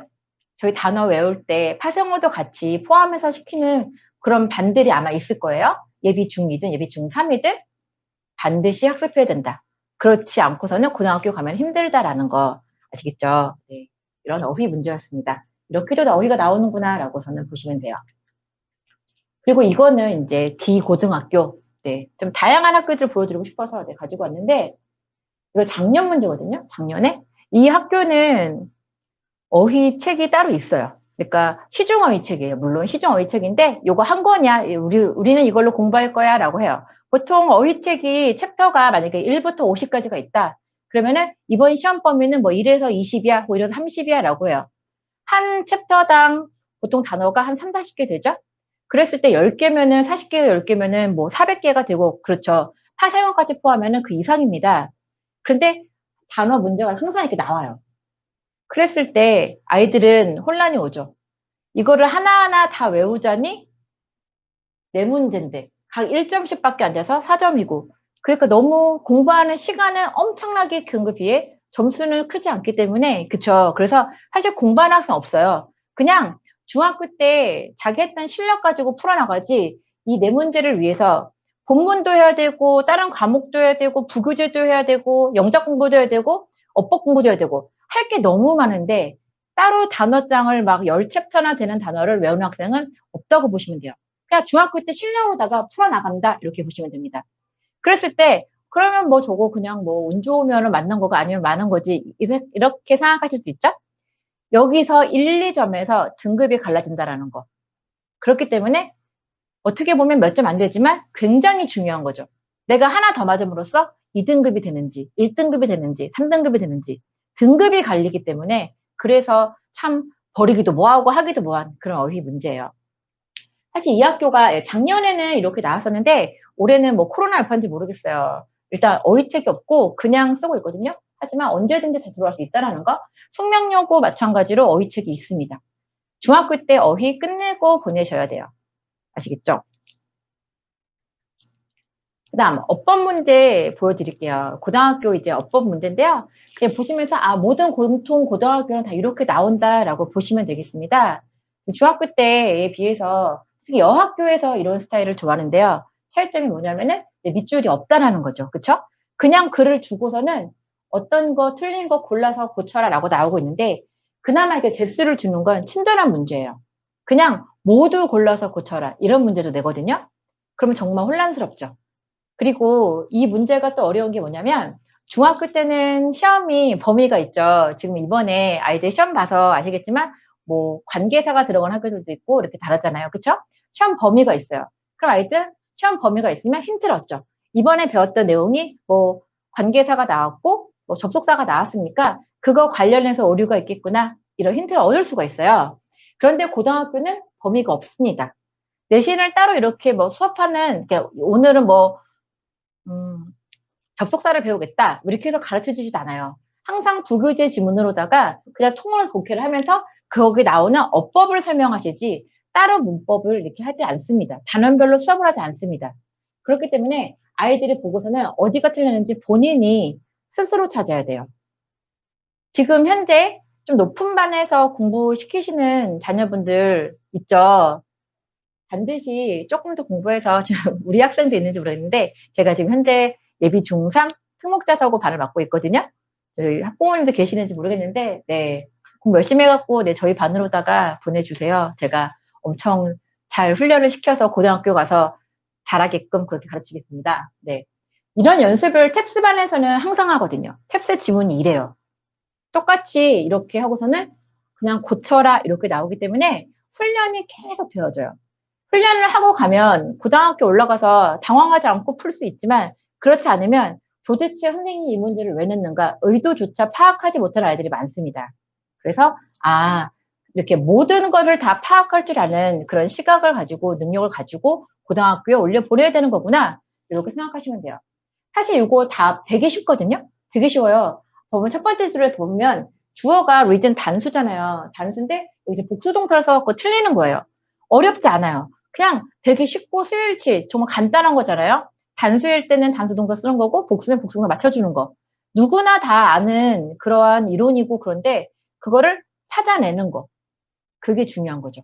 저희 단어 외울 때 파생어도 같이 포함해서 시키는 그런 반들이 아마 있을 거예요. 예비 중2든 예비 중3이든 반드시 학습해야 된다. 그렇지 않고서는 고등학교 가면 힘들다라는 거 아시겠죠? 네, 이런 어휘 문제였습니다. 이렇게도 어휘가 나오는구나 라고 저는 보시면 돼요. 그리고 이거는 이제 D고등학교, 네, 좀 다양한 학교들을 보여드리고 싶어서 네, 가지고 왔는데 이거 작년 문제거든요. 작년에 이 학교는 어휘 책이 따로 있어요. 그러니까 시중 어휘 책이에요. 물론 시중 어휘 책인데 이거 한 권이야. 우리는 이걸로 공부할 거야라고 해요. 보통 어휘 책이 챕터가 만약에 1부터 50까지가 있다. 그러면은 이번 시험 범위는 뭐 1에서 20이야, 뭐 1에서 30이야라고 해요. 한 챕터당 보통 단어가 한 3, 40개 되죠? 그랬을 때 10개면은 40개가 10개면은 뭐 400개가 되고 그렇죠. 파생어까지 포함하면은 그 이상입니다. 그런데 단어 문제가 항상 이렇게 나와요. 그랬을 때 아이들은 혼란이 오죠. 이거를 하나하나 다 외우자니 네 문제인데 각 1점씩밖에 안 돼서 4점이고 그러니까 너무 공부하는 시간은 엄청나게 긴급히에 점수는 크지 않기 때문에 그쵸. 그래서 사실 공부하는 학생 없어요. 그냥 중학교 때 자기 했던 실력 가지고 풀어나가지 이 네 문제를 위해서 본문도 해야 되고 다른 과목도 해야 되고 부교재도 해야 되고 영작 공부도 해야 되고 어법 공부도 해야 되고 할 게 너무 많은데 따로 단어장을 막 10챕터나 되는 단어를 외우는 학생은 없다고 보시면 돼요. 그냥 중학교 때 실력으로다가 풀어나간다 이렇게 보시면 됩니다. 그랬을 때 그러면 뭐 저거 그냥 뭐 운 좋으면 맞는 거가 아니면 많은 거지 이렇게 생각하실 수 있죠? 여기서 1, 2점에서 등급이 갈라진다라는 거. 그렇기 때문에 어떻게 보면 몇 점 안 되지만 굉장히 중요한 거죠. 내가 하나 더 맞음으로써 2등급이 되는지 1등급이 되는지 3등급이 되는지 등급이 갈리기 때문에 그래서 참 버리기도 뭐하고 하기도 뭐한 그런 어휘 문제예요. 사실 이 학교가 작년에는 이렇게 나왔었는데 올해는 뭐 코로나 여파인지 모르겠어요. 일단 어휘책이 없고 그냥 쓰고 있거든요. 하지만 언제든지 다 들어갈 수 있다는 거. 숙명여고 마찬가지로 어휘책이 있습니다. 중학교 때 어휘 끝내고 보내셔야 돼요. 아시겠죠? 그 다음 어법 문제 보여드릴게요. 고등학교 이제 어법 문제인데요. 그냥 보시면서 모든 공통 고등학교는 다 이렇게 나온다라고 보시면 되겠습니다. 중학교 때에 비해서 특히 여학교에서 이런 스타일을 좋아하는데요. 차이점이 뭐냐면은 밑줄이 없다라는 거죠. 그쵸? 그냥 글을 주고서는 어떤 거 틀린 거 골라서 고쳐라라고 나오고 있는데 그나마 이렇게 개수를 주는 건 친절한 문제예요. 그냥 모두 골라서 고쳐라 이런 문제도 내거든요. 그러면 정말 혼란스럽죠. 그리고 이 문제가 또 어려운 게 뭐냐면 중학교 때는 시험이 범위가 있죠. 지금 이번에 아이들 시험 봐서 아시겠지만 뭐 관계사가 들어간 학교들도 있고 이렇게 다르잖아요. 그쵸? 시험 범위가 있어요. 그럼 아이들 시험 범위가 있으면 힌트를 얻죠. 이번에 배웠던 내용이 뭐 관계사가 나왔고 뭐 접속사가 나왔으니까 그거 관련해서 오류가 있겠구나. 이런 힌트를 얻을 수가 있어요. 그런데 고등학교는 범위가 없습니다. 내신을 따로 이렇게 뭐 수업하는, 오늘은 뭐 접속사를 배우겠다. 이렇게 해서 가르쳐 주지도 않아요. 항상 부교재 지문으로다가 그냥 통으로 독해를 하면서 거기 나오는 어법을 설명하시지 따로 문법을 이렇게 하지 않습니다. 단원별로 수업을 하지 않습니다. 그렇기 때문에 아이들이 보고서는 어디가 틀렸는지 본인이 스스로 찾아야 돼요. 지금 현재 좀 높은 반에서 공부시키시는 자녀분들 있죠. 반드시 조금 더 공부해서 지금 우리 학생도 있는지 모르겠는데 제가 지금 현재 예비 중3 특목자사고 반을 맡고 있거든요. 저희 학부모님도 계시는지 모르겠는데 네, 공부 열심히 해갖고 네, 저희 반으로다가 보내주세요. 제가 엄청 잘 훈련을 시켜서 고등학교 가서 잘하게끔 그렇게 가르치겠습니다. 네, 이런 연습을 탭스 반에서는 항상 하거든요. 탭스 지문이 이래요. 똑같이 이렇게 하고서는 그냥 고쳐라 이렇게 나오기 때문에 훈련이 계속 되어져요. 훈련을 하고 가면 고등학교 올라가서 당황하지 않고 풀 수 있지만 그렇지 않으면 도대체 선생님이 이 문제를 왜 냈는가 의도조차 파악하지 못하는 아이들이 많습니다. 그래서 이렇게 모든 것을 다 파악할 줄 아는 그런 시각을 가지고 능력을 가지고 고등학교에 올려 보내야 되는 거구나 이렇게 생각하시면 돼요. 사실 이거 다 되게 쉽거든요. 되게 쉬워요. 보면 첫 번째 줄에 보면 주어가 reason 단수잖아요. 단수인데 여기 복수 동사를 써갖고 틀리는 거예요. 어렵지 않아요. 그냥 되게 쉽고 수일치 정말 간단한 거잖아요. 단수일 때는 단수 동사 쓰는 거고 복수는 복수 동사 맞춰주는 거. 누구나 다 아는 그러한 이론이고 그런데 그거를 찾아내는 거. 그게 중요한 거죠.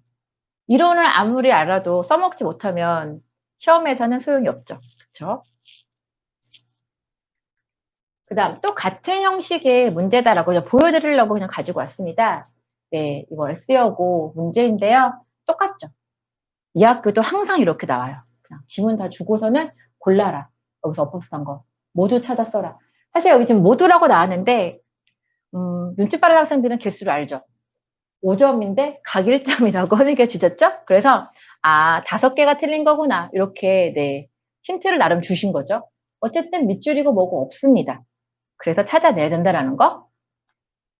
이론을 아무리 알아도 써먹지 못하면 시험에서는 소용이 없죠. 그렇죠? 그 다음 또 같은 형식의 문제다라고 그냥 보여드리려고 그냥 가지고 왔습니다. 네, 이거 S여고 문제인데요. 똑같죠. 이 학교도 항상 이렇게 나와요. 그냥 지문 다 주고서는 골라라. 여기서 엎어스한 거. 모두 찾아 써라. 사실 여기 지금 모두라고 나왔는데 눈치 빠른 학생들은 개수를 알죠. 5점인데 각 1점이라고 하는 게 주셨죠? 그래서 5개가 틀린 거구나. 이렇게 네, 힌트를 나름 주신 거죠. 어쨌든 밑줄이고 뭐고 없습니다. 그래서 찾아내야 된다라는 거.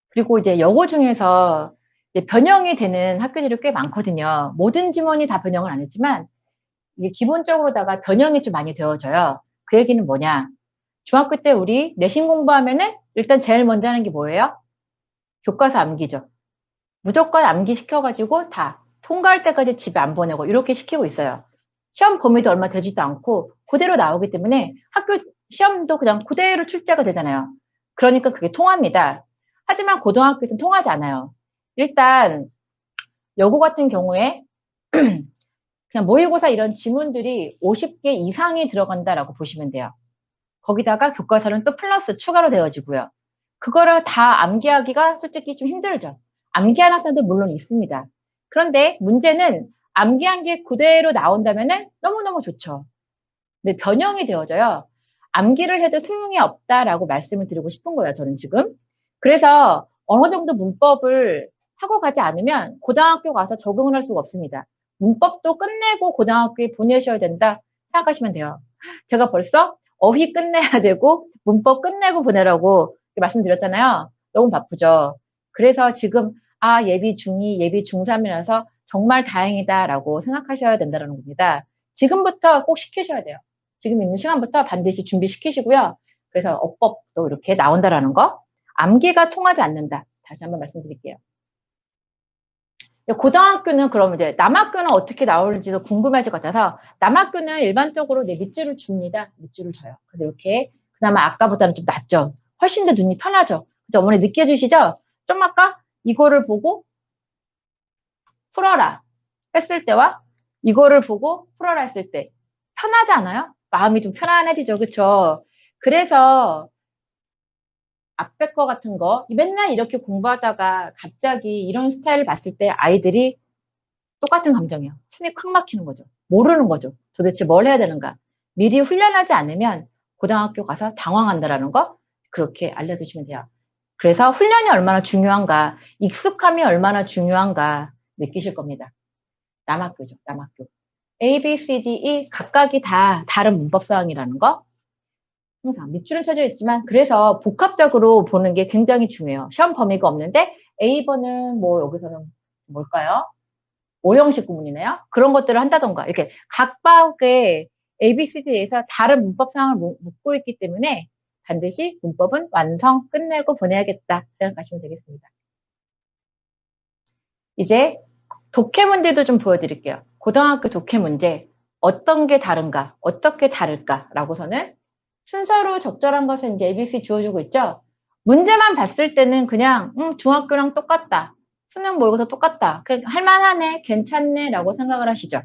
그리고 이제 여고 중에서 이제 변형이 되는 학교들이 꽤 많거든요. 모든 지문이 다 변형을 안 했지만 이게 기본적으로다가 변형이 좀 많이 되어져요. 그 얘기는 뭐냐? 중학교 때 우리 내신 공부하면은 일단 제일 먼저 하는 게 뭐예요? 교과서 암기죠. 무조건 암기 시켜가지고 다 통과할 때까지 집에 안 보내고 이렇게 시키고 있어요. 시험 범위도 얼마 되지도 않고 그대로 나오기 때문에 학교 시험도 그냥 그대로 출제가 되잖아요. 그러니까 그게 통합니다. 하지만 고등학교에서는 통하지 않아요. 일단 여고 같은 경우에 그냥 모의고사 이런 지문들이 50개 이상이 들어간다라고 보시면 돼요. 거기다가 교과서는 또 플러스 추가로 되어지고요. 그거를 다 암기하기가 솔직히 좀 힘들죠. 암기한 학생도 물론 있습니다. 그런데 문제는 암기한 게 그대로 나온다면 너무너무 좋죠. 근데 변형이 되어져요. 암기를 해도 소용이 없다라고 말씀을 드리고 싶은 거예요, 저는 지금. 그래서 어느 정도 문법을 하고 가지 않으면 고등학교 가서 적응을 할 수가 없습니다. 문법도 끝내고 고등학교에 보내셔야 된다 생각하시면 돼요. 제가 벌써 어휘 끝내야 되고 문법 끝내고 보내라고 말씀드렸잖아요. 너무 바쁘죠. 그래서 지금 예비 중2, 예비 중3이라서 정말 다행이다라고 생각하셔야 된다는 겁니다. 지금부터 꼭 시키셔야 돼요. 지금 있는 시간부터 반드시 준비시키시고요. 그래서 어법도 이렇게 나온다라는 거. 암기가 통하지 않는다. 다시 한번 말씀드릴게요. 고등학교는 그럼 이제 남학교는 어떻게 나올지도 궁금해질 것 같아서 남학교는 일반적으로 밑줄을 줍니다. 밑줄을 줘요. 그래서 이렇게 그나마 아까보다는 좀 낫죠. 훨씬 더 눈이 편하죠. 그죠? 어머니 느껴지시죠? 좀 아까 이거를 보고 풀어라 했을 때와 이거를 보고 풀어라 했을 때 편하지 않아요? 마음이 좀 편안해지죠. 그쵸? 그래서 앞에 거 같은 거 맨날 이렇게 공부하다가 갑자기 이런 스타일을 봤을 때 아이들이 똑같은 감정이에요. 숨이 콱 막히는 거죠. 모르는 거죠. 도대체 뭘 해야 되는가. 미리 훈련하지 않으면 고등학교 가서 당황한다라는 거 그렇게 알려두시면 돼요. 그래서 훈련이 얼마나 중요한가, 익숙함이 얼마나 중요한가 느끼실 겁니다. 남학교죠. 남학교. A, B, C, D, E 각각이 다 다른 문법사항이라는 거 항상 밑줄은 쳐져 있지만 그래서 복합적으로 보는 게 굉장히 중요해요. 시험 범위가 없는데 A번은 뭐 여기서는 뭘까요? 오형식 구문이네요. 그런 것들을 한다던가 이렇게 각각의 ABCD에서 다른 문법 상황을 묻고 있기 때문에 반드시 문법은 완성 끝내고 보내야겠다 생각하시면 되겠습니다. 이제 독해 문제도 좀 보여드릴게요. 고등학교 독해 문제 어떤 게 다른가, 어떻게 다를까라고서는 순서로 적절한 것은 이제 ABC 주어주고 있죠. 문제만 봤을 때는 그냥 중학교랑 똑같다. 수능 모의고사 똑같다. 할만하네, 괜찮네 라고 생각을 하시죠.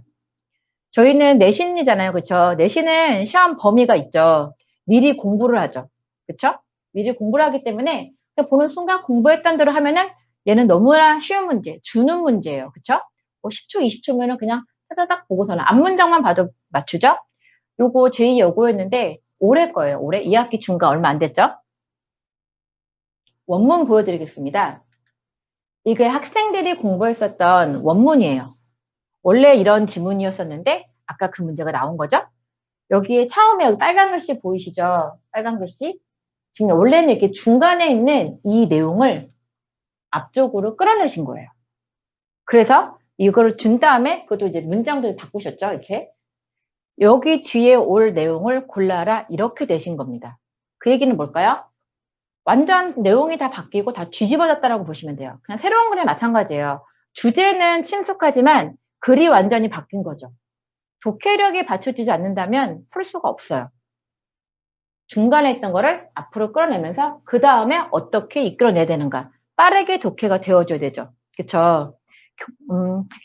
저희는 내신이잖아요. 그쵸? 내신은 시험 범위가 있죠. 미리 공부를 하죠. 그쵸? 미리 공부를 하기 때문에 보는 순간 공부했던 대로 하면은 얘는 너무나 쉬운 문제, 주는 문제예요. 그쵸? 뭐 10초, 20초면은 그냥 타다닥 보고서는 앞문장만 봐도 맞추죠? 요거 제2여고였는데 올해 거예요. 올해 2학기 중간 얼마 안 됐죠? 원문 보여드리겠습니다. 이게 학생들이 공부했었던 원문이에요. 원래 이런 지문이었었는데 아까 그 문제가 나온 거죠. 여기에 처음에 여기 빨간 글씨 보이시죠? 빨간 글씨. 지금 원래는 이렇게 중간에 있는 이 내용을 앞쪽으로 끌어내신 거예요. 그래서 이거를 준 다음에 그것도 이제 문장들 바꾸셨죠. 이렇게. 여기 뒤에 올 내용을 골라라 이렇게 되신 겁니다. 그 얘기는 뭘까요? 완전 내용이 다 바뀌고 다 뒤집어졌다라고 보시면 돼요. 그냥 새로운 글에 마찬가지예요. 주제는 친숙하지만 글이 완전히 바뀐 거죠. 독해력이 받쳐지지 않는다면 풀 수가 없어요. 중간에 있던 거를 앞으로 끌어내면서 그 다음에 어떻게 이끌어내야 되는가. 빠르게 독해가 되어줘야 되죠. 그쵸?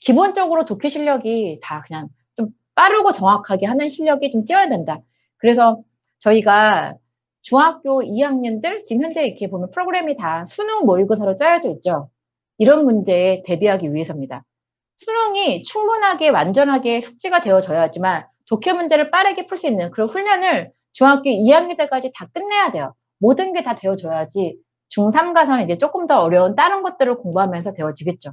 기본적으로 독해 실력이 다 그냥 좀 빠르고 정확하게 하는 실력이 좀 뛰어야 된다. 그래서 저희가 중학교 2학년들 지금 현재 이렇게 보면 프로그램이 다 수능 모의고사로 짜여져 있죠. 이런 문제에 대비하기 위해서입니다. 수능이 충분하게 완전하게 숙지가 되어져야지만 독해 문제를 빠르게 풀 수 있는 그런 훈련을 중학교 2학년 때까지 다 끝내야 돼요. 모든 게 다 되어져야지 중3 가서는 이제 조금 더 어려운 다른 것들을 공부하면서 되어지겠죠.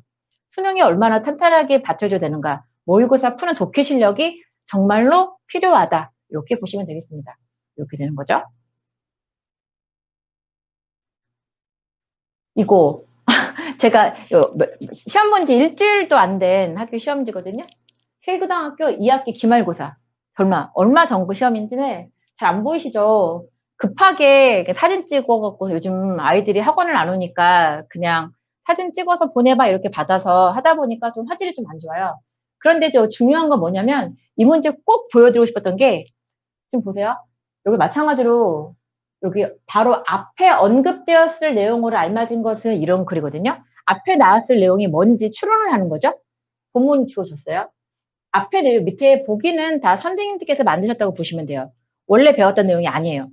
수능이 얼마나 탄탄하게 받쳐줘야 되는가. 모의고사 푸는 독해 실력이 정말로 필요하다. 이렇게 보시면 되겠습니다. 이렇게 되는 거죠. 이거 제가 시험 본 지 일주일도 안 된 학교 시험지거든요. K고등학교 2학기 기말고사. 얼마 전고 시험인지는 잘 안 보이시죠? 급하게 사진 찍어갖고 요즘 아이들이 학원을 안 오니까 그냥 사진 찍어서 보내봐 이렇게 받아서 하다 보니까 좀 화질이 좀 안 좋아요. 그런데 저 중요한 건 뭐냐면 이 문제 꼭 보여드리고 싶었던 게 지금 보세요. 여기 마찬가지로 여기 바로 앞에 언급되었을 내용으로 알맞은 것은 이런 글이거든요. 앞에 나왔을 내용이 뭔지 추론을 하는 거죠. 본문 주어졌어요. 앞에 내용 밑에 보기는 다 선생님들께서 만드셨다고 보시면 돼요. 원래 배웠던 내용이 아니에요.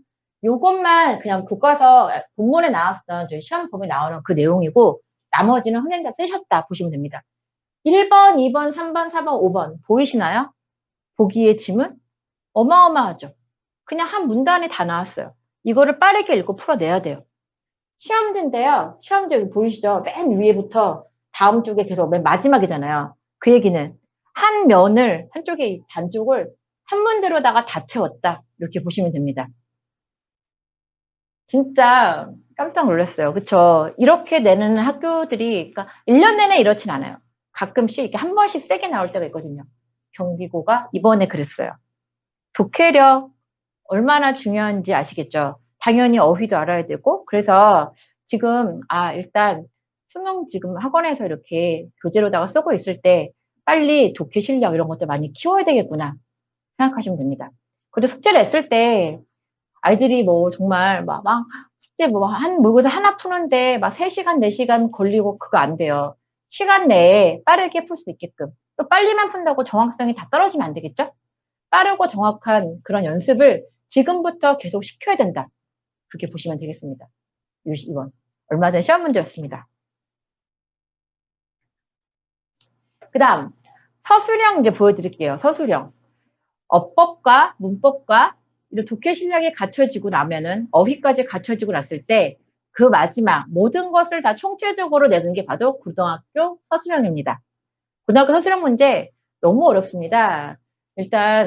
요것만 그냥 교과서 본문에 나왔던 저희 시험 범위에 나오는 그 내용이고 나머지는 선생님 다 쓰셨다 보시면 됩니다. 1번, 2번, 3번, 4번, 5번 보이시나요? 보기의 지문? 어마어마하죠. 그냥 한 문단이 다 나왔어요. 이거를 빠르게 읽고 풀어내야 돼요. 시험지인데요. 시험지 여기 보이시죠? 맨 위에부터 다음 쪽에 계속 맨 마지막이잖아요. 그 얘기는 한 면을 한쪽에 반쪽을 한 문제로다가 다 채웠다. 이렇게 보시면 됩니다. 진짜 깜짝 놀랐어요. 그쵸? 이렇게 내는 학교들이 그러니까 1년 내내 이렇진 않아요. 가끔씩 이렇게 한 번씩 세게 나올 때가 있거든요. 경기고가 이번에 그랬어요. 독해력 얼마나 중요한지 아시겠죠? 당연히 어휘도 알아야 되고 그래서 지금 일단 수능 지금 학원에서 이렇게 교재로다가 쓰고 있을 때 빨리 독해 실력 이런 것도 많이 키워야 되겠구나 생각하시면 됩니다. 그리고 숙제를 했을 때 아이들이 뭐 정말 막 숙제 한 모의고사 하나 푸는데 막 3시간, 4시간 걸리고 그거 안 돼요. 시간 내에 빠르게 풀 수 있게끔 또 빨리만 푼다고 정확성이 다 떨어지면 안 되겠죠? 빠르고 정확한 그런 연습을 지금부터 계속 시켜야 된다. 그렇게 보시면 되겠습니다. 이번 얼마 전 시험 문제였습니다. 그 다음 서술형 이제 보여드릴게요. 서술형. 어법과 문법과 이런 독해 실력이 갖춰지고 나면은 어휘까지 갖춰지고 났을 때 그 마지막 모든 것을 다 총체적으로 내는 게 바로 고등학교 서술형입니다. 고등학교 서술형 문제 너무 어렵습니다. 일단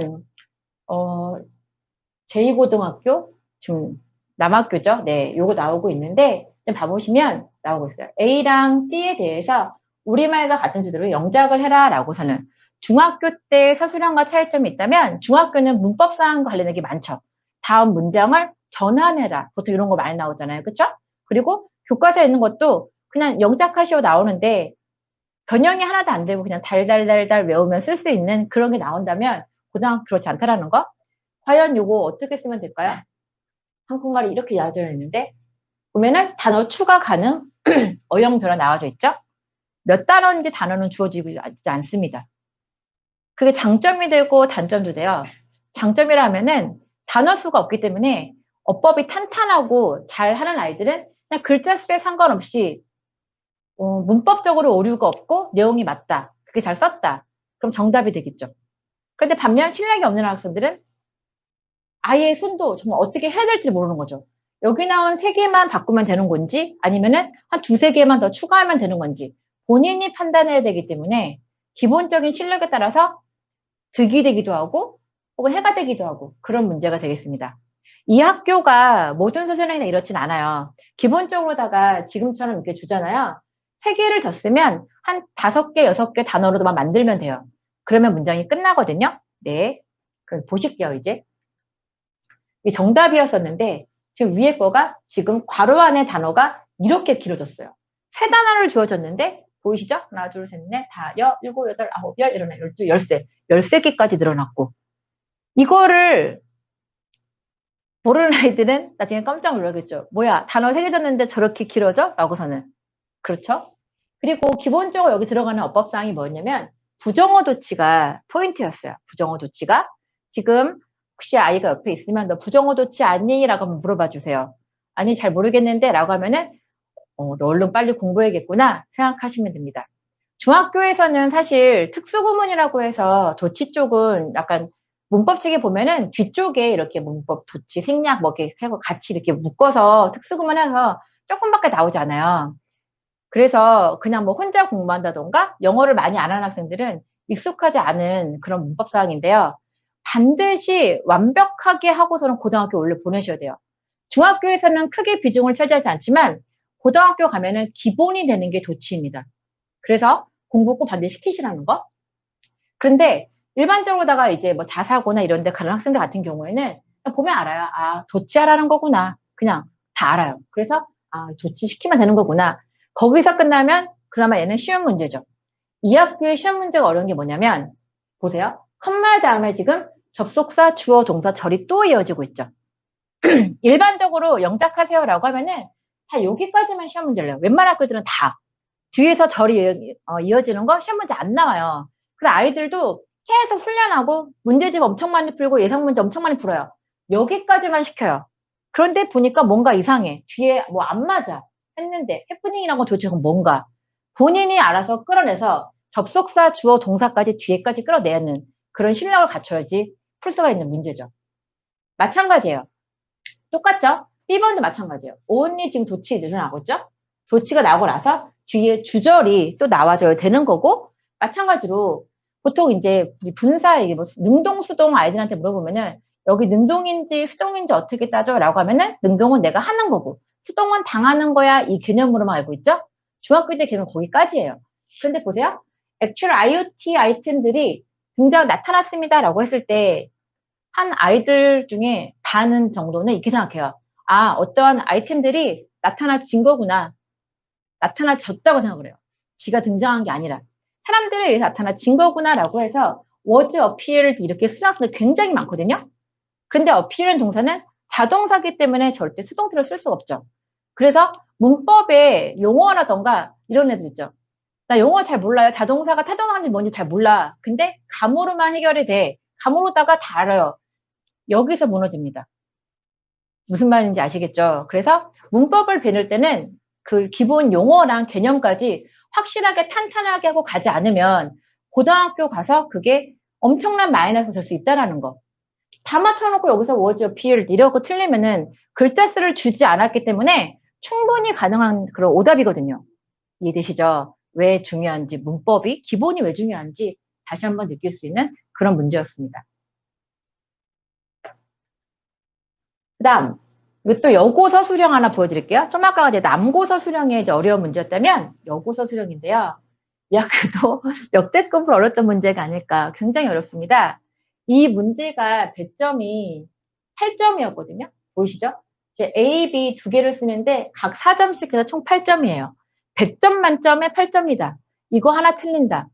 제2고등학교 지금 남학교죠. 네, 요거 나오고 있는데 좀 봐보시면 나오고 있어요. A랑 D에 대해서 우리말과 같은 제대로 영작을 해라라고서는 중학교 때 서술형과 차이점이 있다면 중학교는 문법 사항과 관련된 게 많죠. 다음 문장을 전환해라. 보통 이런 거 많이 나오잖아요. 그렇죠? 그리고 교과서에 있는 것도 그냥 영작하시오 나오는데 변형이 하나도 안 되고 그냥 달달달달 외우면 쓸 수 있는 그런 게 나온다면 고등학교 그렇지 않다라는 거. 과연 요거 어떻게 쓰면 될까요? 한국말이 이렇게 나눠져 있는데 보면은 단어 추가 가능, 어용 변화 나와져 있죠? 몇 단어인지 단어는 주어지지 않습니다. 그게 장점이 되고 단점도 돼요. 장점이라면은 단어 수가 없기 때문에 어법이 탄탄하고 잘하는 아이들은 그냥 글자 수에 상관없이 문법적으로 오류가 없고 내용이 맞다. 그게 잘 썼다. 그럼 정답이 되겠죠. 그런데 반면 실력이 없는 학생들은 아예 손도 정말 어떻게 해야 될지 모르는 거죠. 여기 나온 3개만 바꾸면 되는 건지 아니면은 한 2-3개만 더 추가하면 되는 건지 본인이 판단해야 되기 때문에 기본적인 실력에 따라서 득이 되기도 하고 혹은 해가 되기도 하고 그런 문제가 되겠습니다. 이 학교가 모든 서술형이나 이렇진 않아요. 기본적으로다가 지금처럼 이렇게 주잖아요. 3개를 더 쓰면 한 5개, 6개 단어로만 만들면 돼요. 그러면 문장이 끝나거든요. 네. 그럼 보실게요, 이제. 이 정답이었었는데 지금 위에 거가 지금 괄호 안에 단어가 이렇게 길어졌어요. 3단어를 주어졌는데 보이시죠? 하나, 둘, 셋, 넷, 다, 일곱, 여덟, 아홉, 열, 이러면 12, 13, 13개까지 늘어났고 이거를 모르는 아이들은 나중에 깜짝 놀라겠죠. 뭐야, 단어 3개 줬는데 저렇게 길어져? 라고서는. 그렇죠? 그리고 기본적으로 여기 들어가는 어법사항이 뭐였냐면 부정어 도치가 포인트였어요. 부정어 도치가 지금 혹시 아이가 옆에 있으면 너 부정어 도치 아니? 라고 한번 물어봐 주세요. 아니 잘 모르겠는데 라고 하면은 너 얼른 빨리 공부해야겠구나 생각하시면 됩니다. 중학교에서는 사실 특수구문이라고 해서 도치 쪽은 약간 문법책에 보면은 뒤쪽에 이렇게 문법, 도치, 생략 뭐 이렇게 해서 같이 이렇게 묶어서 특수구문해서 조금밖에 나오지 않아요. 그래서 그냥 뭐 혼자 공부한다던가 영어를 많이 안 하는 학생들은 익숙하지 않은 그런 문법 사항인데요. 반드시 완벽하게 하고서는 고등학교 원래 보내셔야 돼요. 중학교에서는 크게 비중을 차지하지 않지만 고등학교 가면은 기본이 되는 게 도치입니다. 그래서 공부 꼭 반드시 시키시라는 거. 그런데 일반적으로다가 이제 뭐 자사고나 이런 데 가는 학생들 같은 경우에는 보면 알아요. 아, 도치하라는 거구나. 그냥 다 알아요. 그래서 아, 도치시키면 되는 거구나. 거기서 끝나면 그나마 얘는 쉬운 문제죠. 이 학기의 시험 문제가 어려운 게 뭐냐면 보세요. 컴마 다음에 지금 접속사, 주어, 동사, 절이 또 이어지고 있죠. 일반적으로 영작하세요라고 하면은 다 여기까지만 시험 문제를 내요. 웬만한 학교들은 다. 뒤에서 절이 이어지는 거 시험 문제 안 나와요. 그래서 아이들도 계속 훈련하고 문제집 엄청 많이 풀고 예상 문제 엄청 많이 풀어요. 여기까지만 시켜요. 그런데 보니까 뭔가 이상해. 뒤에 뭐 안 맞아. 했는데 해프닝이란 건 도대체 뭔가. 본인이 알아서 끌어내서 접속사, 주어, 동사까지 뒤에까지 끌어내는 그런 실력을 갖춰야지 풀 수가 있는 문제죠. 마찬가지예요. 똑같죠? 1번도 마찬가지예요. only 지금 도치 늘어나고 있죠? 도치가 나오고 나서 뒤에 주절이 또 나와줘야 되는 거고, 마찬가지로 보통 이제 분사에 뭐 능동, 수동 아이들한테 물어보면은 여기 능동인지 수동인지 어떻게 따져? 라고 하면은 능동은 내가 하는 거고, 수동은 당하는 거야. 이 개념으로만 알고 있죠? 중학교 때 개념은 거기까지예요. 근데 보세요. 액츄얼 IoT 아이템들이 등장 나타났습니다. 라고 했을 때 한 아이들 중에 반 정도는 이렇게 생각해요. 아, 어떠한 아이템들이 나타나진 거구나. 나타나졌다고 생각을 해요. 지가 등장한 게 아니라. 사람들에 의해서 나타나진 거구나라고 해서 was appeared 이렇게 쓰는 학생들 굉장히 많거든요. 근데 appear은 동사는 자동사기 때문에 절대 수동태를 쓸 수가 없죠. 그래서 문법에 용어라던가 이런 애들 있죠. 나 영어 잘 몰라요. 자동사가 타동사인지 뭔지 잘 몰라. 근데 감으로만 해결이 돼. 감으로다가 다 알아요. 여기서 무너집니다. 무슨 말인지 아시겠죠? 그래서 문법을 배울 때는 그 기본 용어랑 개념까지 확실하게 탄탄하게 하고 가지 않으면 고등학교 가서 그게 엄청난 마이너스 될 수 있다라는 거. 다 맞춰놓고 여기서 was appeared 이러고 틀리면은 글자 수를 주지 않았기 때문에 충분히 가능한 그런 오답이거든요. 이해되시죠? 왜 중요한지, 문법이, 기본이 왜 중요한지 다시 한번 느낄 수 있는 그런 문제였습니다. 그 다음, 이것도 여고서 수령 하나 보여드릴게요. 좀 아까 이제 남고서 수령의 이제 어려운 문제였다면 여고서 수령인데요. 이 학교도 역대급으로 어렸던 문제가 아닐까. 굉장히 어렵습니다. 이 문제가 배점이 8점이었거든요. 보이시죠? 이제 A, B 두 개를 쓰는데 각 4점씩 해서 총 8점이에요. 100점 만점에 8점이다. 이거 하나 틀린다.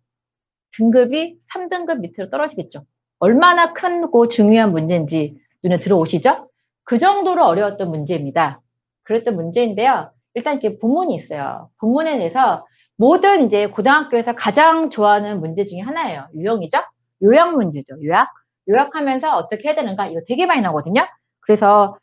등급이 3등급 밑으로 떨어지겠죠. 얼마나 크고 중요한 문제인지 눈에 들어오시죠? 그 정도로 어려웠던 문제입니다. 그랬던 문제인데요. 일단 이렇게 본문이 있어요. 본문에 대해서 모든 이제 고등학교에서 가장 좋아하는 문제 중에 하나예요. 유형이죠? 요약 문제죠. 요약. 요약하면서 어떻게 해야 되는가? 이거 되게 많이 나오거든요. 그래서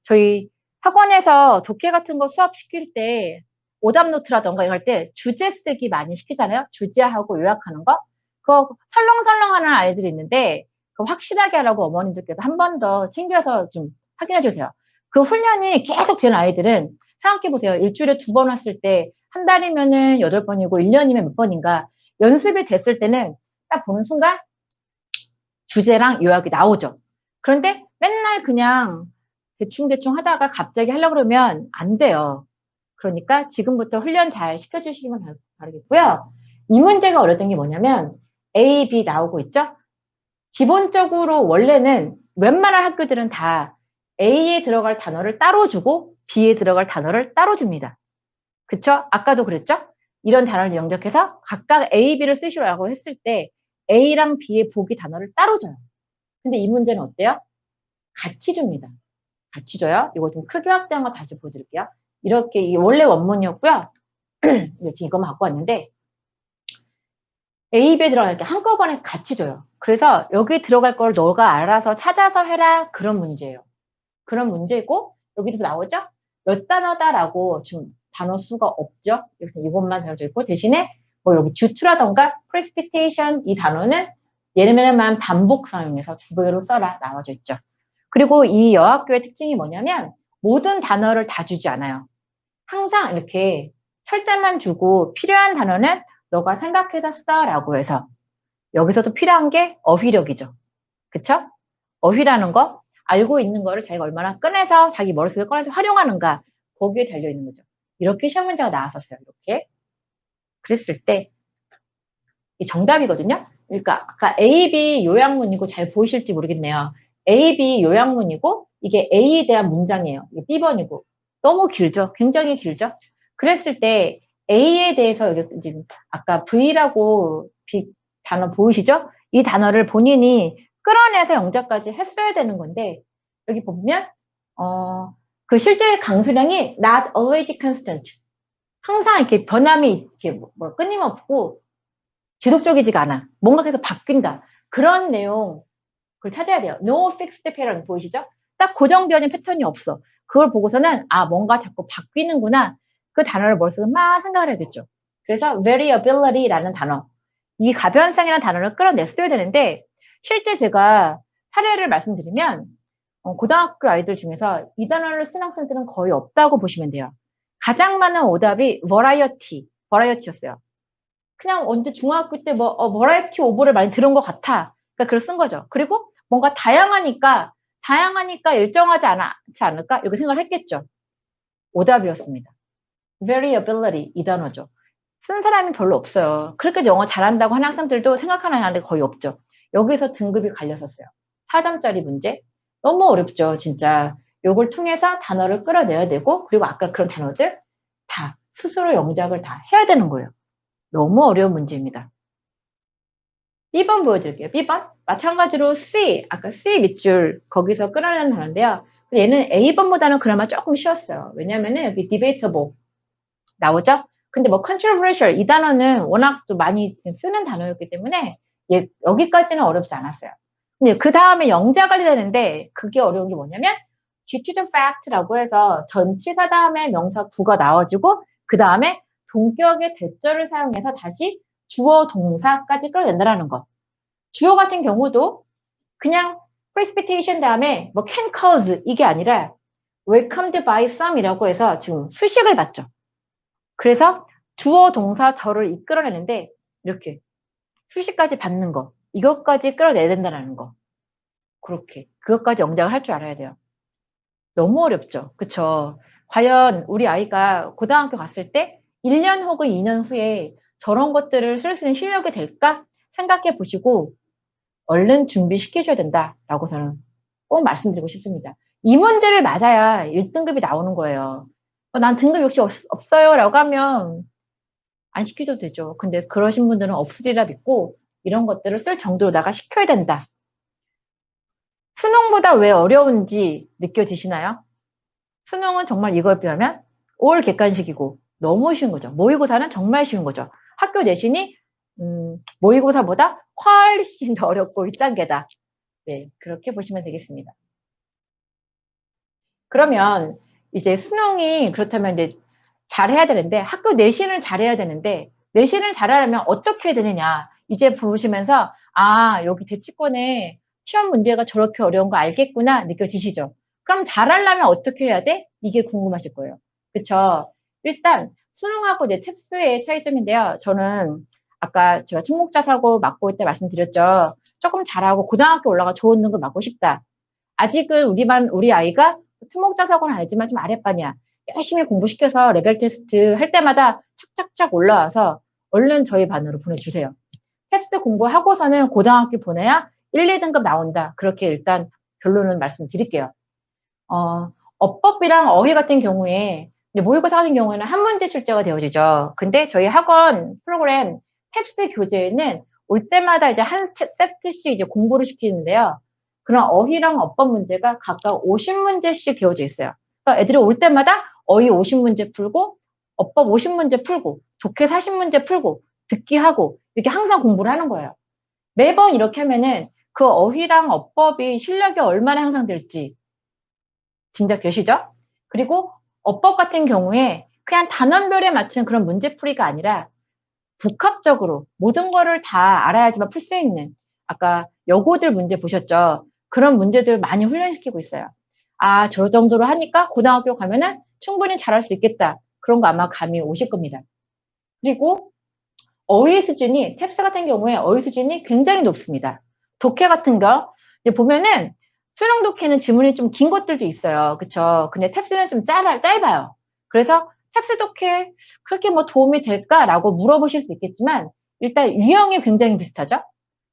저희 학원에서 독해 같은 거 수업 시킬 때 오답 노트라던가 이럴 때 주제 쓰기 많이 시키잖아요. 주제하고 요약하는 거. 그거 설렁설렁하는 아이들이 있는데 그 확실하게 하라고 어머님들께서 한 번 더 챙겨서 좀 확인해 주세요. 그 훈련이 계속 되는 아이들은 생각해 보세요. 일주일에 2번 왔을 때 한 달이면은 8번이고 1년이면 몇 번인가. 연습이 됐을 때는 딱 보는 순간 주제랑 요약이 나오죠. 그런데 맨날 그냥 대충대충 하다가 갑자기 하려고 그러면 안 돼요. 그러니까 지금부터 훈련 잘 시켜주시면 바라겠고요. 이 문제가 어렸던 게 뭐냐면 A, B 나오고 있죠? 기본적으로 원래는 웬만한 학교들은 다 A에 들어갈 단어를 따로 주고 B에 들어갈 단어를 따로 줍니다. 그쵸? 아까도 그랬죠? 이런 단어를 영접해서 각각 A, B를 쓰시라고 했을 때 A랑 B의 보기 단어를 따로 줘요. 근데 이 문제는 어때요? 같이 줍니다. 같이 줘요. 이거 좀 크게 확대한 거 다시 보여드릴게요. 이렇게 원래 원문이었고요. 지금 이것만 갖고 왔는데 A, B에 들어갈 때 한꺼번에 같이 줘요. 그래서 여기 들어갈 걸 너가 알아서 찾아서 해라 그런 문제예요. 그런 문제고 여기도 나오죠? 몇 단어다라고 지금 단어 수가 없죠? 여기서 이것만 되어져 있고 대신에 뭐 여기 주투라던가 precipitation 이 단어는 얘네만 반복 사용해서 두 개로 써라 나와져 있죠. 그리고 이 여학교의 특징이 뭐냐면 모든 단어를 다 주지 않아요. 항상 이렇게 철자만 주고 필요한 단어는 너가 생각해서 써라고 해서 여기서도 필요한 게 어휘력이죠. 그쵸? 어휘라는 거 알고 있는 거를 자기가 얼마나 꺼내서 자기 머릿속에 꺼내서 활용하는가 거기에 달려있는 거죠. 이렇게 시험 문제가 나왔었어요. 이렇게. 그랬을 때 이 정답이거든요. 그러니까 아까 A, B 요약문이고 잘 보이실지 모르겠네요. A, B 요약문이고 이게 A에 대한 문장이에요. 이게 B번이고 너무 길죠. 굉장히 길죠. 그랬을 때 A에 대해서 여기 지금 아까 V라고 단어 보이시죠? 이 단어를 본인이 끌어내서 영작까지 했어야 되는 건데 여기 보면 그 실제 강수량이 not always constant. 항상 이렇게 변함이 이렇게 뭐 끊임없고 지속적이지가 않아. 뭔가 계속 바뀐다. 그런 내용 그걸 찾아야 돼요. No fixed pattern 보이시죠? 딱 고정되어진 패턴이 없어. 그걸 보고서는 아 뭔가 자꾸 바뀌는구나. 그 단어를 머릿속에 막 생각을 해야겠죠. 그래서 variability라는 단어, 이 가변성이라는 단어를 끌어냈어야 되는데 실제 제가 사례를 말씀드리면 고등학교 아이들 중에서 이 단어를 쓴 학생들은 거의 없다고 보시면 돼요. 가장 많은 오답이 variety였어요. 그냥 언제 중학교 때 variety 오브를 많이 들은 것 같아. 그러니까 그걸 쓴 거죠. 그리고 뭔가 다양하니까 일정하지 않지 않을까? 이렇게 생각을 했겠죠. 오답이었습니다. variability 이 단어죠. 쓴 사람이 별로 없어요. 그렇게 영어 잘한다고 하는 학생들도 생각하는 학생들이 거의 없죠. 여기서 등급이 갈렸었어요. 4점짜리 문제. 너무 어렵죠, 진짜. 요걸 통해서 단어를 끌어내야 되고, 그리고 아까 그런 단어들 다 스스로 영작을 다 해야 되는 거예요. 너무 어려운 문제입니다. B번 보여드릴게요. B번. 마찬가지로 C, 아까 C 밑줄 거기서 끌어내는 단어인데요. 얘는 A번보다는 그나마 조금 쉬웠어요. 왜냐면은 여기 debatable 나오죠? 근데 뭐 controversial 이 단어는 워낙 또 많이 쓰는 단어였기 때문에 여기까지는 어렵지 않았어요. 근데 그 다음에 영작을 해야 되는데 그게 어려운 게 뭐냐면 due to the fact라고 해서 전치사 다음에 명사 구가 나와주고 그 다음에 동격의 대절을 사용해서 다시 주어 동사까지 끌어낸다는 거. 주어 같은 경우도 그냥 precipitation 다음에 뭐 can cause 이게 아니라 welcomed by some이라고 해서 지금 수식을 받죠. 그래서 주어 동사 절을 이끌어내는데 이렇게 수식까지 받는 거 이것까지 끌어내야 된다는 거. 그렇게 그것까지 영작을 할 줄 알아야 돼요. 너무 어렵죠. 그쵸? 과연 우리 아이가 고등학교 갔을 때 1년 혹은 2년 후에 저런 것들을 쓸 수 있는 실력이 될까 생각해 보시고 얼른 준비시키셔야 된다라고 저는 꼭 말씀드리고 싶습니다. 이 문제를 맞아야 1등급이 나오는 거예요. 난 등급 역시 없어요 라고 하면 안 시켜줘도 되죠. 근데 그러신 분들은 없으리라 믿고 이런 것들을 쓸 정도로다가 시켜야 된다. 수능보다 왜 어려운지 느껴지시나요? 수능은 정말 이거에 비하면 올 객관식이고 너무 쉬운 거죠. 모의고사는 정말 쉬운 거죠. 학교 내신이 모의고사보다 훨씬 더 어렵고 1단계다. 네, 그렇게 보시면 되겠습니다. 그러면 이제 수능이 그렇다면 이제 잘해야 되는데 학교 내신을 잘해야 되는데 내신을 잘하려면 어떻게 해야 되느냐 이제 보시면서 아 여기 대치권에 시험 문제가 저렇게 어려운 거 알겠구나 느껴지시죠? 그럼 잘하려면 어떻게 해야 돼? 이게 궁금하실 거예요. 그쵸? 일단 수능하고 이제 탭스의 차이점인데요. 저는 아까 제가 특목자사고 맡고 있다 말씀드렸죠. 조금 잘하고 고등학교 올라가 좋은 등급 맡고 싶다. 아직은 우리 아이가 특목자사고는 아니지만 좀 아랫반이야. 열심히 공부시켜서 레벨 테스트 할 때마다 착착착 올라와서 얼른 저희 반으로 보내주세요. 탭스 공부하고서는 고등학교 보내야 1, 2등급 나온다. 그렇게 일단 결론은 말씀드릴게요. 어법이랑 어휘 같은 경우에 모의고사 같은 경우에는 한 문제 출제가 되어지죠. 근데 저희 학원 프로그램 탭스 교재에는 올 때마다 이제 한 세트씩 이제 공부를 시키는데요. 그런 어휘랑 어법 문제가 각각 50문제씩 되어져 있어요. 그러니까 애들이 올 때마다 어휘 50문제 풀고 어법 50문제 풀고, 독해 40문제 풀고, 듣기 하고, 이렇게 항상 공부를 하는 거예요. 매번 이렇게 하면은 그 어휘랑 어법이 실력이 얼마나 향상될지 짐작되시죠? 그리고 어법 같은 경우에 그냥 단원별에 맞춘 그런 문제풀이가 아니라 복합적으로 모든 거를 다 알아야지만 풀 수 있는, 아까 여고들 문제 보셨죠? 그런 문제들 많이 훈련시키고 있어요. 아, 저 정도로 하니까 고등학교 가면은 충분히 잘할 수 있겠다. 그런 거 아마 감이 오실 겁니다. 그리고 어휘 수준이, 탭스 같은 경우에 어휘 수준이 굉장히 높습니다. 독해 같은 거 이제 보면은 수능 독해는 지문이 좀 긴 것들도 있어요. 그쵸? 근데 탭스는 좀 짧아요. 그래서 탭스 독해 그렇게 뭐 도움이 될까라고 물어보실 수 있겠지만 일단 유형이 굉장히 비슷하죠?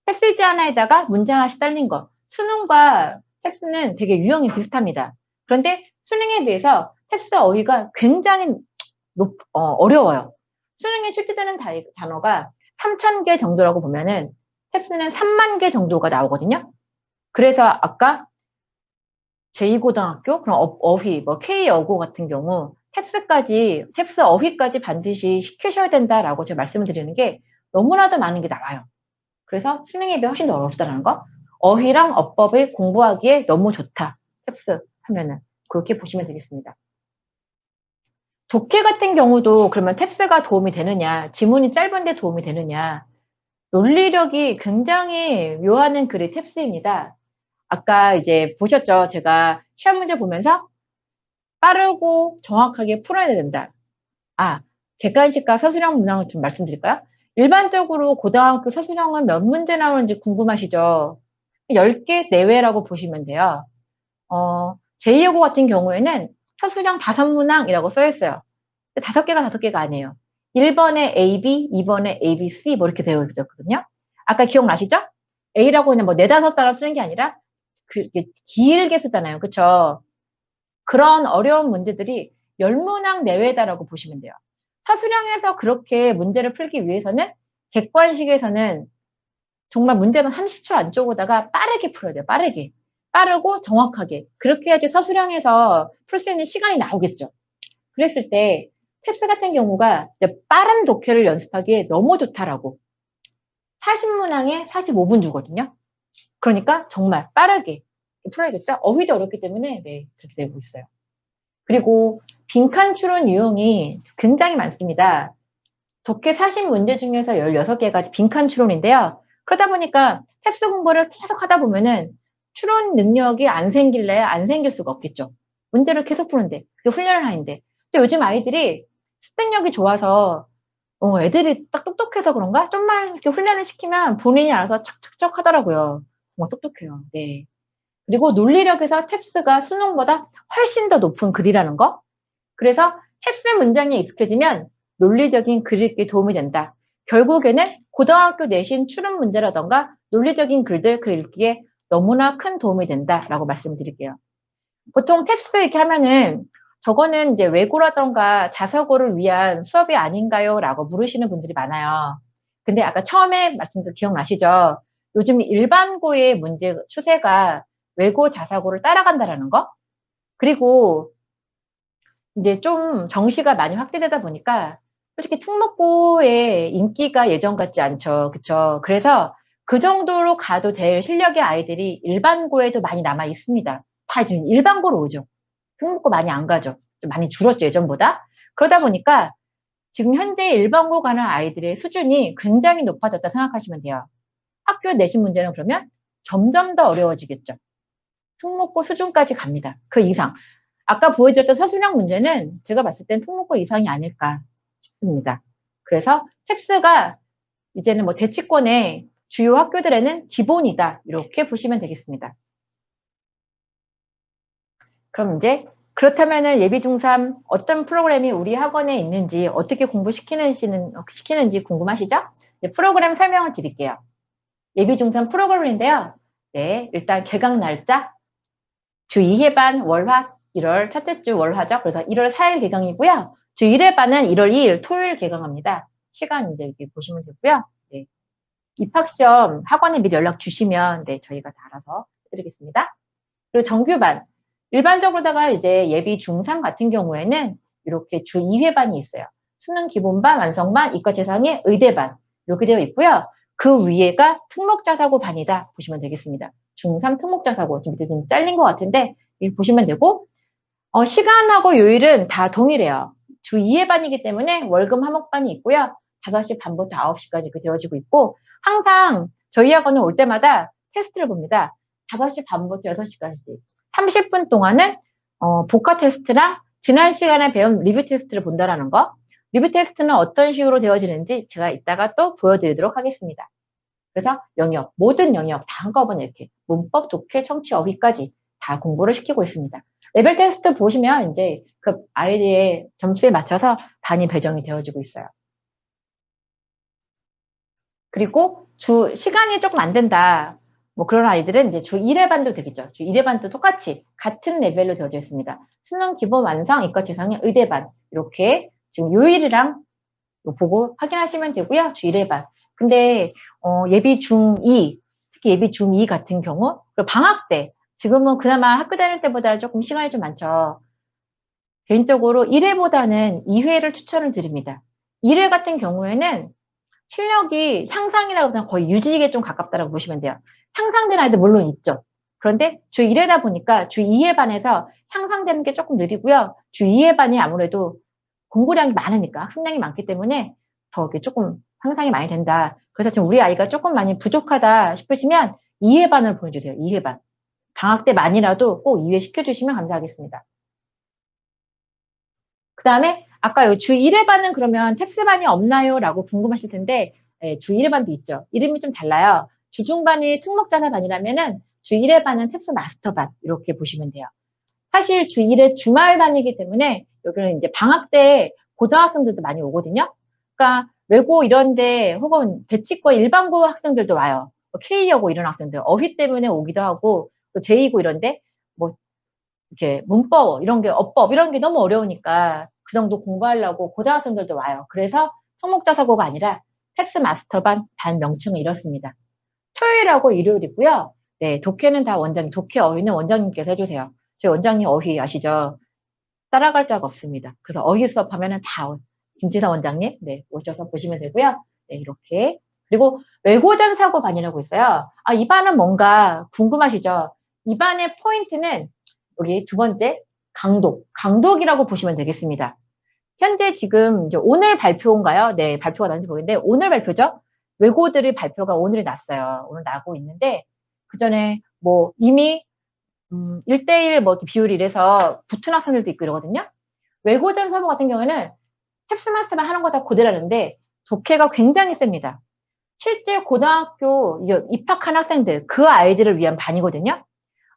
패시지 하나에다가 문제 하나씩 딸린 거. 수능과 탭스는 되게 유형이 비슷합니다. 그런데 수능에 비해서 탭스 어휘가 굉장히 어려워요. 수능에 출제되는 단어가 3,000개 정도라고 보면은 탭스는 3만 개 정도가 나오거든요. 그래서 아까 제2고등학교, 그럼 어휘, 뭐 K여고 같은 경우 탭스 어휘까지 반드시 시키셔야 된다라고 제가 말씀을 드리는 게 너무나도 많은 게 나와요. 그래서 수능에 비해 훨씬 더 어렵다는 거. 어휘랑 어법을 공부하기에 너무 좋다. 탭스 하면은 그렇게 보시면 되겠습니다. 독해 같은 경우도 그러면 탭스가 도움이 되느냐, 지문이 짧은데 도움이 되느냐, 논리력이 굉장히 묘하는 글이 탭스입니다. 아까 이제 보셨죠? 제가 시험 문제 보면서 빠르고 정확하게 풀어야 된다. 아, 객관식과 서술형 문항을 좀 말씀드릴까요? 일반적으로 고등학교 서술형은 몇 문제 나오는지 궁금하시죠? 10개 내외라고 보시면 돼요. 제2여고 같은 경우에는 서술형 5문항이라고 써있어요. 5개가 5개가 아니에요. 1번에 AB, 2번에 ABC 뭐 이렇게 되어 있었거든요. 아까 기억나시죠? A라고 하면 뭐 4-5단어 쓰는 게 아니라 길게 쓰잖아요. 그쵸? 그런 어려운 문제들이 10문항 내외다라고 보시면 돼요. 서술형에서 그렇게 문제를 풀기 위해서는 객관식에서는 정말 문제는 30초 안쪽으로다가 빠르게 풀어야 돼요. 빠르게. 빠르고 정확하게. 그렇게 해야지 서술형에서 풀 수 있는 시간이 나오겠죠. 그랬을 때 탭스 같은 경우가 빠른 독해를 연습하기에 너무 좋다라고. 40문항에 45분 주거든요. 그러니까 정말 빠르게 풀어야겠죠. 어휘도 어렵기 때문에 네, 그렇게 되고 있어요. 그리고 빈칸 추론 유형이 굉장히 많습니다. 독해 40문제 중에서 16개가 빈칸 추론인데요. 그러다 보니까 탭스 공부를 계속 하다 보면은 추론 능력이 안 생길래 안 생길 수가 없겠죠. 문제를 계속 푸는데, 그게 훈련을 하는데. 근데 요즘 아이들이 습득력이 좋아서, 애들이 딱 똑똑해서 그런가? 좀만 이렇게 훈련을 시키면 본인이 알아서 척척척 하더라고요. 정말 똑똑해요. 네. 그리고 논리력에서 탭스가 수능보다 훨씬 더 높은 글이라는 거. 그래서 탭스 문장에 익숙해지면 논리적인 글 읽기에 도움이 된다. 결국에는 고등학교 내신 추론 문제라던가 논리적인 글들 글 읽기에 너무나 큰 도움이 된다라고 말씀드릴게요. 보통 탭스 이렇게 하면은 저거는 이제 외고라던가 자사고를 위한 수업이 아닌가요? 라고 물으시는 분들이 많아요. 근데 아까 처음에 말씀드린 기억나시죠? 요즘 일반고의 문제 추세가 외고 자사고를 따라간다라는 거. 그리고 이제 좀 정시가 많이 확대되다 보니까 솔직히 특목고의 인기가 예전 같지 않죠. 그쵸? 그래서 그 정도로 가도 될 실력의 아이들이 일반고에도 많이 남아 있습니다. 다 지금 일반고로 오죠. 특목고 많이 안 가죠. 좀 많이 줄었죠, 예전보다. 그러다 보니까 지금 현재 일반고 가는 아이들의 수준이 굉장히 높아졌다 생각하시면 돼요. 학교 내신 문제는 그러면 점점 더 어려워지겠죠. 특목고 수준까지 갑니다. 그 이상. 아까 보여드렸던 서술형 문제는 제가 봤을 땐 특목고 이상이 아닐까 싶습니다. 그래서 탭스가 이제는 뭐 대치권의 주요 학교들에는 기본이다. 이렇게 보시면 되겠습니다. 그럼 이제 그렇다면은 예비 중3 어떤 프로그램이 우리 학원에 있는지 어떻게 시키는지 궁금하시죠? 프로그램 설명을 드릴게요. 예비 중3 프로그램인데요. 네, 일단 개강 날짜 주 2회 반 월화 1월 첫째 주 월화죠. 그래서 1월 4일 개강이고요. 주 1회 반은 1월 2일 토요일 개강합니다. 시간 이제 이렇게 보시면 되고요. 네. 입학시험 학원에 미리 연락 주시면 네, 저희가 다 알아서 해드리겠습니다. 그리고 정규반 일반적으로다가 이제 예비 중3 같은 경우에는 이렇게 주 2회반이 있어요. 수능 기본반, 완성반, 이과재상의 의대반 이렇게 되어 있고요. 그 위에가 특목자사고반이다 보시면 되겠습니다. 중3 특목자사고 지금 밑에 좀 잘린 것 같은데 이렇게 보시면 되고 시간하고 요일은 다 동일해요. 주 2회반이기 때문에 월금 화목반이 있고요. 5시 반부터 9시까지 되어지고 있고 항상 저희 학원에 올 때마다 테스트를 봅니다. 5시 반부터 6시까지 30분 동안은 복화 테스트랑 지난 시간에 배운 리뷰 테스트를 본다라는 거. 리뷰 테스트는 어떤 식으로 되어지는지 제가 이따가 또 보여드리도록 하겠습니다. 그래서 영역, 모든 영역 다 한꺼번에 이렇게 문법, 독해, 청취, 어휘까지 다 공부를 시키고 있습니다. 레벨 테스트 보시면 이제 그 아이들의 점수에 맞춰서 반이 배정이 되어지고 있어요. 그리고 시간이 조금 안 된다. 뭐 그런 아이들은 이제 주 1회반도 되겠죠. 주 1회반도 똑같이 같은 레벨로 되어져 있습니다. 수능 기본 완성, 이과재상의 의대반. 이렇게 지금 요일이랑 보고 확인하시면 되고요. 주 1회반. 근데 예비 중2, 특히 예비 중2 같은 경우, 그리고 방학 때, 지금은 그나마 학교 다닐 때보다 조금 시간이 좀 많죠. 개인적으로 1회보다는 2회를 추천을 드립니다. 1회 같은 경우에는 실력이 향상이라고보다는 거의 유지에 좀 가깝다고 보시면 돼요. 향상된 아이들 물론 있죠. 그런데 주 1회다 보니까 주 2회 반에서 향상되는 게 조금 느리고요. 주 2회 반이 아무래도 공부량이 많으니까 학습량이 많기 때문에 더 이렇게 조금 향상이 많이 된다. 그래서 지금 우리 아이가 조금 많이 부족하다 싶으시면 2회 반을 보내주세요. 2회 반. 방학 때만이라도 꼭 2회 시켜주시면 감사하겠습니다. 그 다음에 아까 주 1회 반은 그러면 탭스 반이 없나요? 라고 궁금하실 텐데 주 1회 반도 있죠. 이름이 좀 달라요. 주중반이 특목자사 반이라면은 주 1회 반은 탭스 마스터 반 이렇게 보시면 돼요. 사실 주 1회 주말 반이기 때문에 여기는 이제 방학 때 고등학생들도 많이 오거든요. 그러니까 외고 이런데 혹은 대치과 일반고 학생들도 와요. K여고 이런 학생들 어휘 때문에 오기도 하고 또 제2고 이런데 뭐 이렇게 문법 이런 게 어법 이런 게 너무 어려우니까 그 정도 공부하려고 고등학생들도 와요. 그래서 성목자사고가 아니라 텍스 마스터반 반 명칭은 이렇습니다. 토요일하고 일요일이고요. 네, 독해는 다 원장님, 독해 어휘는 원장님께서 해주세요. 저희 원장님 어휘 아시죠? 따라갈 자가 없습니다. 그래서 어휘 수업하면은 다 김지사 원장님 네, 오셔서 보시면 되고요. 네, 이렇게. 그리고 외고전 사고 반이라고 있어요. 이 반은 뭔가 궁금하시죠? 이 반의 포인트는 여기 두 번째 강독이라고 보시면 되겠습니다. 현재 지금 이제 오늘 발표인가요? 네, 발표가 났는지 모르겠는데 오늘 발표죠. 외고들의 발표가 오늘 났어요. 오늘 나고 있는데 그 전에 뭐 이미 1대1 뭐 비율이 이래서 붙은 학생들도 있고 이러거든요. 외고전 사고 같은 경우에는 탭스마스터만 하는 거 다 고대라는데 독해가 굉장히 셉니다. 실제 고등학교 이제 입학한 학생들 그 아이들을 위한 반이거든요.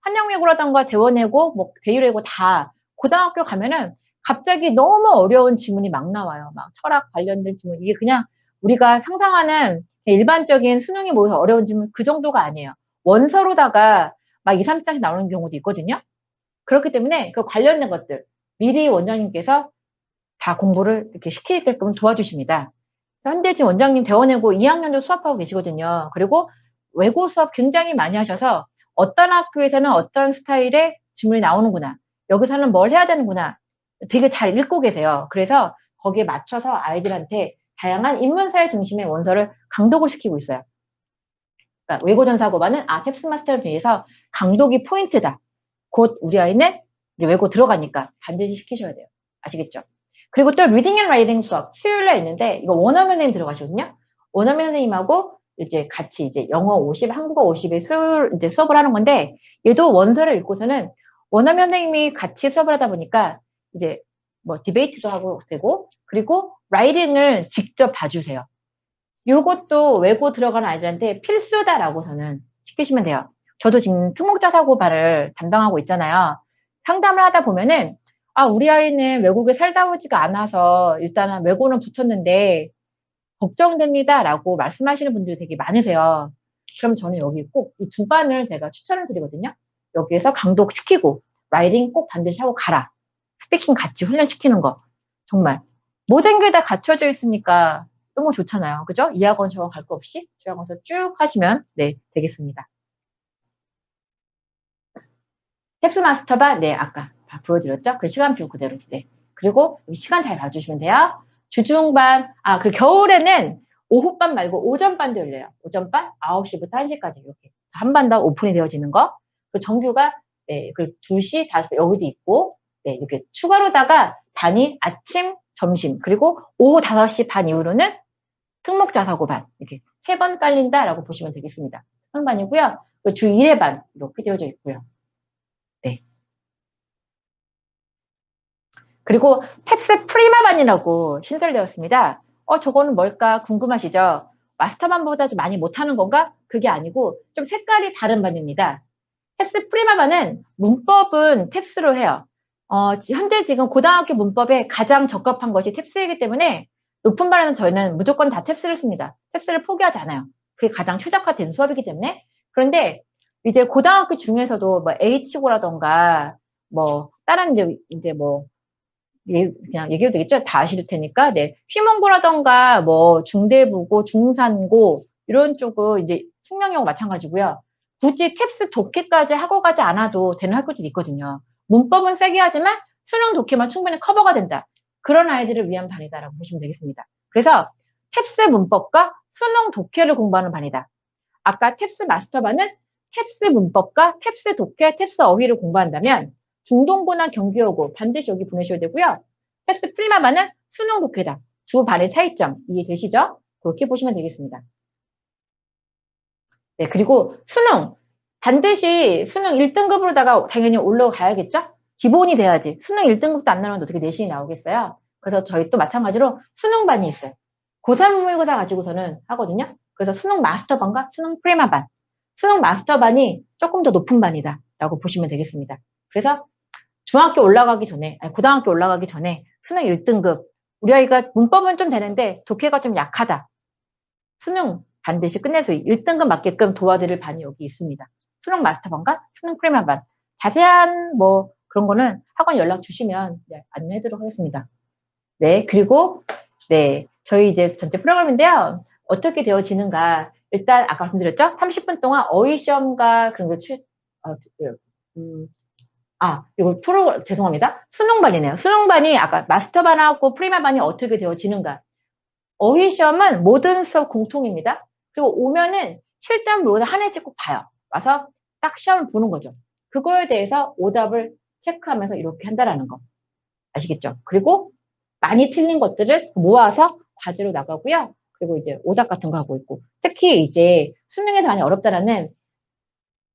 한영외고라던가 대원외고, 뭐 대일외고 다 고등학교 가면은 갑자기 너무 어려운 지문이 막 나와요. 막 철학 관련된 지문. 이게 그냥 우리가 상상하는 일반적인 수능이 모여서 어려운 지문 그 정도가 아니에요. 원서로다가 막 2, 3장씩 나오는 경우도 있거든요. 그렇기 때문에 그 관련된 것들 미리 원장님께서 다 공부를 이렇게 시키게끔 도와주십니다. 현재 지금 원장님 대원외고 2학년도 수업하고 계시거든요. 그리고 외고 수업 굉장히 많이 하셔서 어떤 학교에서는 어떤 스타일의 질문이 나오는구나. 여기서는 뭘 해야 되는구나. 되게 잘 읽고 계세요. 그래서 거기에 맞춰서 아이들한테 다양한 인문사회 중심의 원서를 강독을 시키고 있어요. 그러니까 외고전사고반은 탭스마스터를 위해서 강독이 포인트다. 곧 우리 아이는 이제 외고 들어가니까 반드시 시키셔야 돼요. 아시겠죠? 그리고 또 리딩 앤 라이팅 수업 수요일에 있는데 이거 원어민 선생님 들어가시거든요. 원어민 선생님하고 이제 같이 이제 영어 50, 한국어 50의 수요일 이제 수업을 하는 건데 얘도 원서를 읽고서는 원어민 선생님이 같이 수업을 하다 보니까 이제 뭐 디베이트도 하고 되고 그리고 라이팅을 직접 봐주세요. 요것도 외고 들어가는 아이들한테 필수다라고서는 시키시면 돼요. 저도 지금 특목자사고반을 담당하고 있잖아요. 상담을 하다 보면은 우리 아이는 외국에 살다 오지가 않아서 일단은 외고는 붙였는데 걱정됩니다라고 말씀하시는 분들이 되게 많으세요. 그럼 저는 여기 꼭 이 두 반을 제가 추천을 드리거든요. 여기에서 강독시키고 라이팅 꼭 반드시 하고 가라. 스피킹 같이 훈련시키는 거. 정말 모든 게 다 갖춰져 있으니까 너무 좋잖아요. 그죠? 이 학원 저 학원 갈 거 없이 저 학원에서 쭉 하시면 네 되겠습니다. 탭스마스터반 네 아까 다 보여드렸죠? 그 시간표 그대로 네. 그리고 시간 잘 봐주시면 돼요. 주중반, 그 겨울에는 오후반 말고 오전반도 열려요. 오전반 9시부터 1시까지 이렇게 한 반 더 오픈이 되어지는 거. 그 정규가 네, 그 2시, 5시 여기도 있고 네, 이렇게 추가로다가 반이 아침, 점심 그리고 오후 5시 반 이후로는 특목자사고 반 이렇게 3번 깔린다라고 보시면 되겠습니다. 상반이고요. 주 1회 반 이렇게 되어져 있고요. 네. 그리고 탭스 프리마반이라고 신설되었습니다. 저거는 뭘까 궁금하시죠? 마스터반보다 좀 많이 못하는 건가? 그게 아니고 좀 색깔이 다른 반입니다. 탭스 프리마반은 문법은 탭스로 해요. 현재 지금 고등학교 문법에 가장 적합한 것이 탭스이기 때문에 높은 반에는 저희는 무조건 다 탭스를 씁니다. 탭스를 포기하지 않아요. 그게 가장 최적화된 수업이기 때문에. 그런데 이제 고등학교 중에서도 뭐 H고라던가 뭐 다른 이제 뭐 그냥 얘기해도 되겠죠? 다 아실 테니까. 네. 휘문고라던가 뭐 중대부고, 중산고 이런 쪽은 이제 숙명여고 마찬가지고요. 굳이 탭스 독해까지 하고 가지 않아도 되는 학교들이 있거든요. 문법은 세게 하지만 수능 독해만 충분히 커버가 된다. 그런 아이들을 위한 반이다라고 보시면 되겠습니다. 그래서 탭스 문법과 수능 독해를 공부하는 반이다. 아까 탭스 마스터반은 탭스 문법과 탭스 독해, 탭스 어휘를 공부한다면 중동고나 경기여고 반드시 여기 보내셔야 되고요. 탭스 프리마반은 수능 독해다. 두 반의 차이점 이해되시죠? 그렇게 보시면 되겠습니다. 네, 그리고 수능 반드시 수능 1등급으로다가 당연히 올라가야겠죠? 기본이 돼야지. 수능 1등급도 안 나오는데 어떻게 내신이 나오겠어요? 그래서 저희 또 마찬가지로 수능반이 있어요. 고3 모의고사 가지고서는 하거든요. 그래서 수능 마스터반과 수능 프리마반. 수능 마스터반이 조금 더 높은 반이다 라고 보시면 되겠습니다. 그래서 중학교 올라가기 전에, 고등학교 올라가기 전에 수능 1등급. 우리 아이가 문법은 좀 되는데 독해가 좀 약하다. 수능 반드시 끝내서 1등급 맞게끔 도와드릴 반이 여기 있습니다. 수능 마스터반과 수능 프리마반. 자세한 뭐 그런 거는 학원 연락 주시면 네, 안내해드리도록 하겠습니다. 네, 그리고 네, 저희 이제 전체 프로그램인데요. 어떻게 되어지는가. 일단 아까 말씀드렸죠? 30분 동안 어휘 시험과 그런 거 이거 죄송합니다. 수능반이네요. 수능반이 아까 마스터반하고 프리마반이 어떻게 되어지는가. 어휘 시험은 모든 수업 공통입니다. 그리고 오면은 실전 모두 한 해씩 꼭 봐요. 와서 딱 시험을 보는 거죠. 그거에 대해서 오답을 체크하면서 이렇게 한다라는 거. 아시겠죠? 그리고 많이 틀린 것들을 모아서 과제로 나가고요. 그리고 이제 오답 같은 거 하고 있고. 특히 이제 수능에서 많이 어렵다라는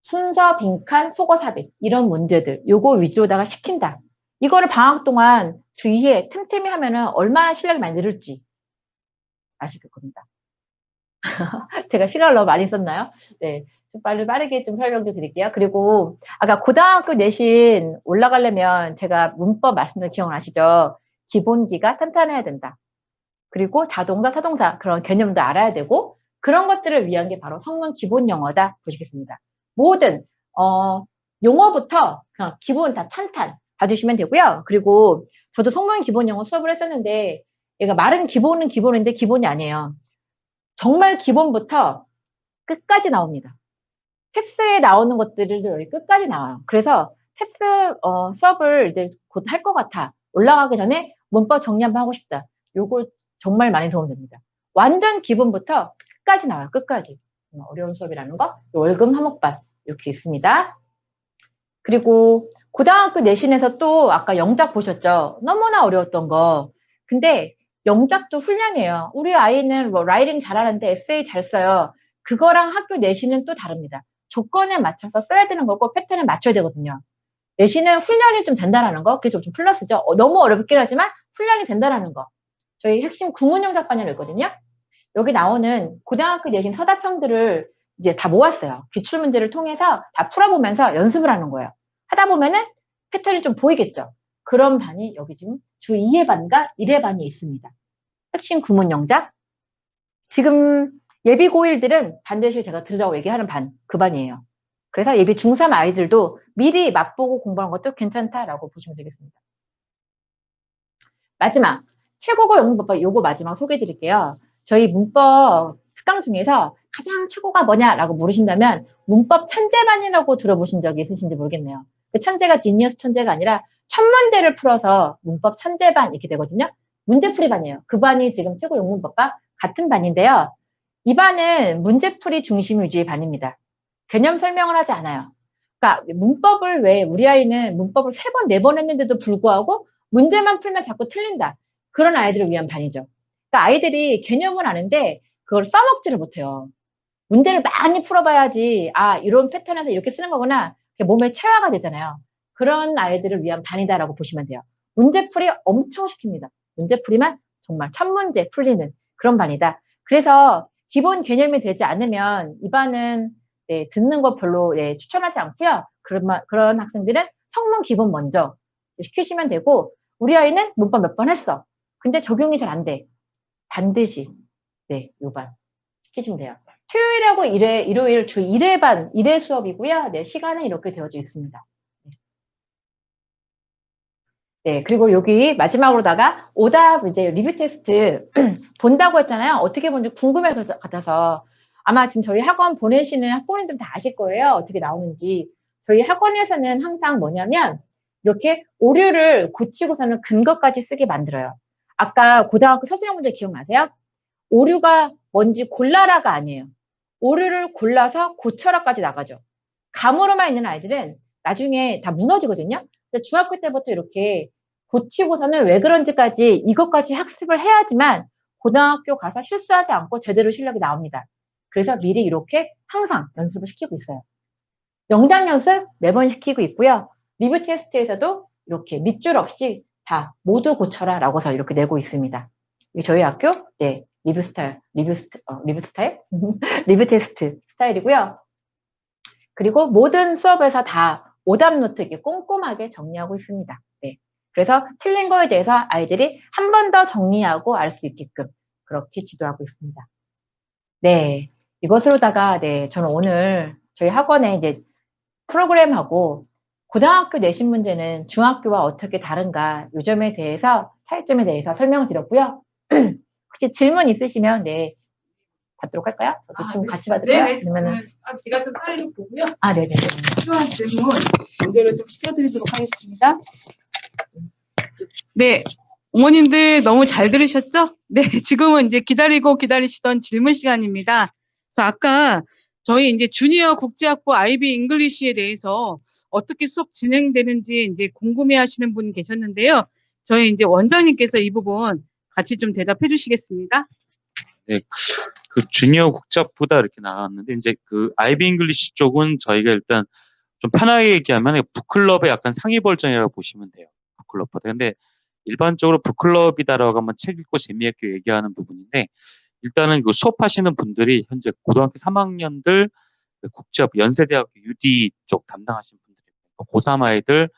순서, 빈칸, 속어 삽입 이런 문제들 요거 위주로다가 시킨다. 이거를 방학 동안 주의해 틈틈이 하면은 얼마나 실력이 많이 늘을지 아실 겁니다. 제가 시간을 너무 많이 썼나요? 네. 좀 빠르게 좀 설명도 드릴게요. 그리고 아까 고등학교 내신 올라가려면 제가 문법 말씀드린 기억나시죠? 기본기가 탄탄해야 된다. 그리고 자동사, 타동사 그런 개념도 알아야 되고 그런 것들을 위한 게 바로 성문 기본 영어다 보시겠습니다. 모든 용어부터 그냥 기본 다 탄탄 봐주시면 되고요. 그리고 저도 성문 기본 영어 수업을 했었는데 얘가 말은 기본은 기본인데 기본이 아니에요. 정말 기본부터 끝까지 나옵니다. 탭스에 나오는 것들을 여기 끝까지 나와요. 그래서 탭스 수업을 이제 곧 할 것 같아. 올라가기 전에 문법 정리 한번 하고 싶다. 요거 정말 많이 도움됩니다. 완전 기본부터 끝까지 나와요. 끝까지. 어려운 수업이라는 거. 월금 화목반 이렇게 있습니다. 그리고 고등학교 내신에서 또 아까 영작 보셨죠? 너무나 어려웠던 거. 근데 영작도 훈련이에요. 우리 아이는 뭐 라이팅 잘하는데 에세이 잘 써요. 그거랑 학교 내신은 또 다릅니다. 조건에 맞춰서 써야 되는 거고 패턴에 맞춰야 되거든요. 내신은 훈련이 좀 된다라는 거. 그게 좀 플러스죠. 너무 어렵긴 하지만 훈련이 된다라는 거. 저희 핵심 구문 영작반이라고 있거든요. 여기 나오는 고등학교 내신 서답형들을 이제 다 모았어요. 기출문제를 통해서 다 풀어보면서 연습을 하는 거예요. 하다 보면은 패턴이 좀 보이겠죠. 그런 반이 여기 지금 주 2회 반과 1회 반이 있습니다. 핵심 구문 영작. 지금 예비 고1들은 반드시 제가 들으라고 얘기하는 반, 그 반이에요. 그래서 예비 중3 아이들도 미리 맛보고 공부하는 것도 괜찮다라고 보시면 되겠습니다. 마지막, 최고고 영문법, 요거 마지막 소개해 드릴게요. 저희 문법 특강 중에서 가장 최고가 뭐냐라고 물으신다면 문법 천재반이라고 들어보신 적이 있으신지 모르겠네요. 그 천재가 지니어스 천재가 아니라 천문제를 풀어서 문법 천재반 이렇게 되거든요. 문제풀이반이에요. 그 반이 지금 최고 영문법과 같은 반인데요. 이 반은 문제풀이 중심 위주의 반입니다. 개념 설명을 하지 않아요. 그러니까 문법을 왜 우리 아이는 문법을 3번, 4번 했는데도 불구하고 문제만 풀면 자꾸 틀린다. 그런 아이들을 위한 반이죠. 그러니까 아이들이 개념은 아는데 그걸 써먹지를 못해요. 문제를 많이 풀어봐야지 아 이런 패턴에서 이렇게 쓰는 거구나. 몸에 체화가 되잖아요. 그런 아이들을 위한 반이다라고 보시면 돼요. 문제풀이 엄청 시킵니다. 문제풀이만 정말 첫 문제 풀리는 그런 반이다. 그래서 기본 개념이 되지 않으면 이 반은 네, 듣는 거 별로 네, 추천하지 않고요. 그런 학생들은 성문 기본 먼저 시키시면 되고 우리 아이는 문법 몇 번 했어. 근데 적용이 잘 안 돼. 반드시 네, 요 반 시키시면 돼요. 토요일하고 일요일 주 1회 반, 1회 수업이고요. 네, 시간은 이렇게 되어져 있습니다. 네, 그리고 여기 마지막으로다가 오답 이제 리뷰 테스트 본다고 했잖아요. 어떻게 보는지 궁금할 것 같아서 아마 지금 저희 학원 보내시는 학부모님들 다 아실 거예요. 어떻게 나오는지. 저희 학원에서는 항상 뭐냐면 이렇게 오류를 고치고서는 근거까지 쓰게 만들어요. 아까 고등학교 서술형 문제 기억나세요? 오류가 뭔지 골라라가 아니에요. 오류를 골라서 고쳐라까지 나가죠. 감으로만 있는 아이들은 나중에 다 무너지거든요. 근데 중학교 때부터 이렇게 고치고서는 왜 그런지까지 이것까지 학습을 해야지만 고등학교 가서 실수하지 않고 제대로 실력이 나옵니다. 그래서 미리 이렇게 항상 연습을 시키고 있어요. 영작 연습 매번 시키고 있고요. 리뷰 테스트에서도 이렇게 밑줄 없이 다 모두 고쳐라 라고서 이렇게 내고 있습니다. 저희 학교 네 리뷰 스타일 리뷰 테스트 스타일이고요. 그리고 모든 수업에서 다 오답 노트 이렇게 꼼꼼하게 정리하고 있습니다. 네. 그래서 틀린 거에 대해서 아이들이 한 번 더 정리하고 알 수 있게끔 그렇게 지도하고 있습니다. 네. 이것으로다가 네, 저는 오늘 저희 학원에 이제 프로그램하고 고등학교 내신 문제는 중학교와 어떻게 다른가 요 점에 대해서 차이점에 대해서 설명을 드렸고요. 혹시 질문 있으시면 네 받도록 할까요? 저도 지금 네. 같이 받을까요? 네네. 아니면은 제가 좀 빨리 보고요. 네네. 필요한 질문 연결을 좀 시켜드리도록 하겠습니다. 네. 어머님들 너무 잘 들으셨죠? 네. 지금은 이제 기다리시던 질문 시간입니다. 그래서 아까 저희 이제 주니어 국제학부 IB 잉글리시에 대해서 어떻게 수업 진행되는지 이제 궁금해 하시는 분 계셨는데요. 저희 이제 원장님께서 이 부분 같이 좀 대답해 주시겠습니다. 네, 그 주니어 국제학부다 이렇게 나왔는데 이제 그 IB 잉글리시 쪽은 저희가 일단 좀 편하게 얘기하면 북클럽의 약간 상위 버전이라고 보시면 돼요. 북클럽보다. 근데 일반적으로 북클럽이다라고 하면 책 읽고 재미있게 얘기하는 부분인데 일단은 그 수업하시는 분들이 현재 고등학교 3학년들 국제학부 연세대학교 UD 쪽 담당하시는 분들이고 고3 아이들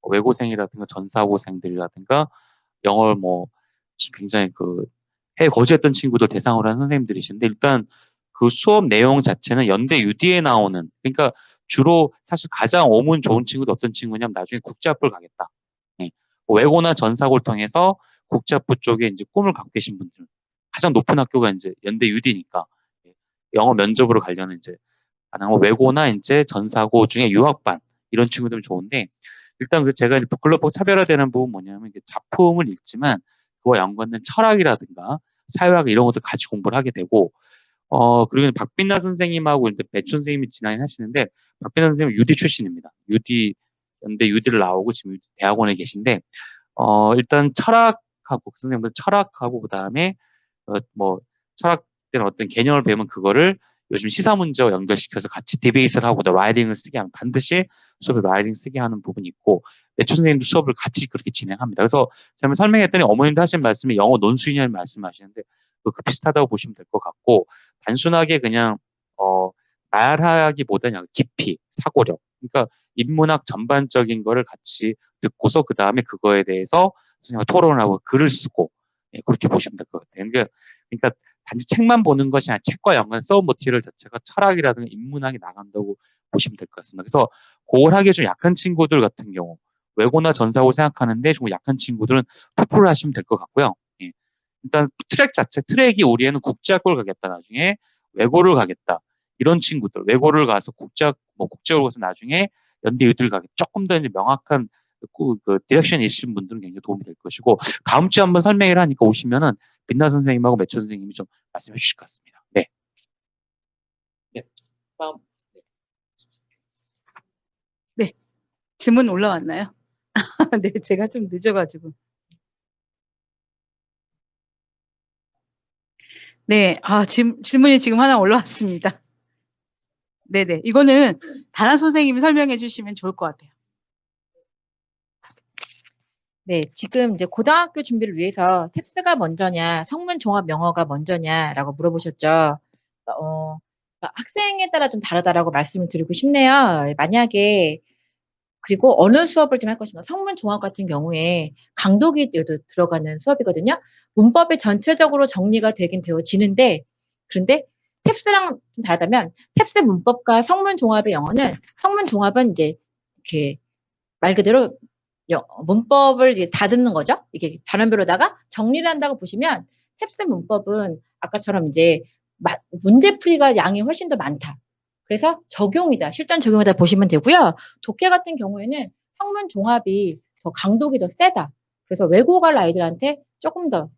외고생이라든가 전사고생들이라든가 영어를 뭐 굉장히 그 해외 거주했던 친구들 대상으로 한 선생님들이신데 일단 그 수업 내용 자체는 연대 UD에 나오는 그러니까 주로 사실 가장 어문 좋은 친구도 어떤 친구냐면 나중에 국제학부를 가겠다. 예. 외고나 전사고를 통해서 국제학부 쪽에 이제 꿈을 갖고 계신 분들 가장 높은 학교가 이제 연대 UD니까 영어 면접으로 가려는 이제 가능한 외고나 이제 전사고 중에 유학반 이런 친구들은 좋은데 일단 그 제가 이제 북클럽하고 차별화되는 부분 뭐냐면 이게 작품을 읽지만 그와 연관된 철학이라든가 사회학 이런 것도 같이 공부를 하게 되고 그리고 박빛나 선생님하고 이제 배춘 선생님이 진행하시는데 박빛나 선생님은 UD 출신입니다. UD 연대 UD를 나오고 지금 대학원에 계신데 일단 철학하고 그 선생님들 철학하고 그다음에 뭐 철학된 어떤 개념을 배우면 그거를 요즘 시사 문제와 연결시켜서 같이 디베이트를 하고 또 라이팅을 쓰게 하면 반드시 수업에 라이팅 쓰게 하는 부분이 있고 매춘 선생님도 수업을 같이 그렇게 진행합니다. 그래서 제가 설명했더니 어머님도 하신 말씀이 영어 논술이냐는 말씀하시는데 그 비슷하다고 보시면 될 것 같고 단순하게 그냥 말하기보다는 깊이 사고력 그러니까 인문학 전반적인 거를 같이 듣고서 그 다음에 그거에 대해서 선생님과 토론하고 글을 쓰고 그렇게 보시면 될 것 같아요. 그러니까 단지 책만 보는 것이 아니라 책과 연관 수업 모티를 자체가 철학이라든가 인문학이 나간다고 보시면 될 것 같습니다. 그래서 그걸 하기에 좀 약한 친구들 같은 경우 외고나 전사고 생각하는데 좀 약한 친구들은 토플을 하시면 될 것 같고요. 예. 일단 트랙이 우리에는 국제학교를 가겠다 나중에 외고를 가겠다 이런 친구들 외고를 가서 국제학으로 가서 나중에 연대 유들 가겠다 조금 더 이제 명확한 그 디렉션이 있으신 분들은 굉장히 도움이 될 것이고 다음 주에 한번 설명을 하니까 오시면은 빛나 선생님하고 매초 선생님이 좀 말씀해 주실 것 같습니다. 네. 네. 다음. 네. 질문 올라왔나요? 네, 제가 좀 늦어가지고. 네, 질문이 지금 하나 올라왔습니다. 네네. 이거는 다른 선생님이 설명해 주시면 좋을 것 같아요. 네, 지금 이제 고등학교 준비를 위해서 탭스가 먼저냐, 성문 종합 영어가 먼저냐라고 물어보셨죠. 그러니까 학생에 따라 좀 다르다라고 말씀을 드리고 싶네요. 만약에 그리고 어느 수업을 좀 할 것인가. 성문 종합 같은 경우에 강독이 들어가는 수업이거든요. 문법이 전체적으로 정리가 되긴 되어지는데, 그런데 탭스랑 좀 다르다면, 탭스 문법과 성문 종합의 영어는, 성문 종합은 이제 이렇게 말 그대로 문법을 이제 다듬는 거죠. 이게 단원별로다가 정리를 한다고 보시면, 탭스 문법은 아까처럼 이제 문제풀이가 양이 훨씬 더 많다. 그래서 적용이다. 실전 적용이다 보시면 되고요. 독해 같은 경우에는 성문 종합이 더 강독이 더 세다. 그래서 외국어할 아이들한테 조금 더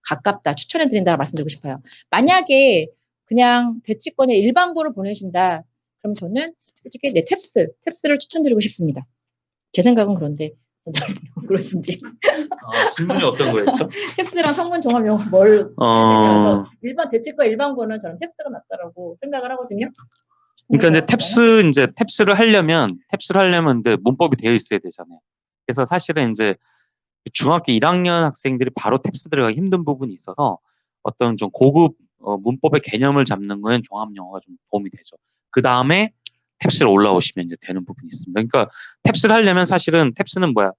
가깝다. 추천해 드린다고 말씀드리고 싶어요. 만약에 그냥 대치권에 일반고를 보내신다. 그럼 저는 솔직히 탭스를 추천드리고 싶습니다. 제 생각은 그런데 그러신지. 질문이 어떤 거였죠? 탭스랑 성문 종합 영어 뭘 일반 대치과 일반고는 저는 탭스가 낫다라고 생각을 하거든요. 그러니까 이제 탭스를 하려면 이제 문법이 되어 있어야 되잖아요. 그래서 사실은 이제 중학교 1학년 학생들이 바로 탭스 들어가기 힘든 부분이 있어서 어떤 좀 고급 문법의 개념을 잡는 거엔 종합 영어가 좀 도움이 되죠. 그 다음에 탭스를 올라오시면 이제 되는 부분이 있습니다. 그러니까 탭스를 하려면 사실은 탭스는 뭐야?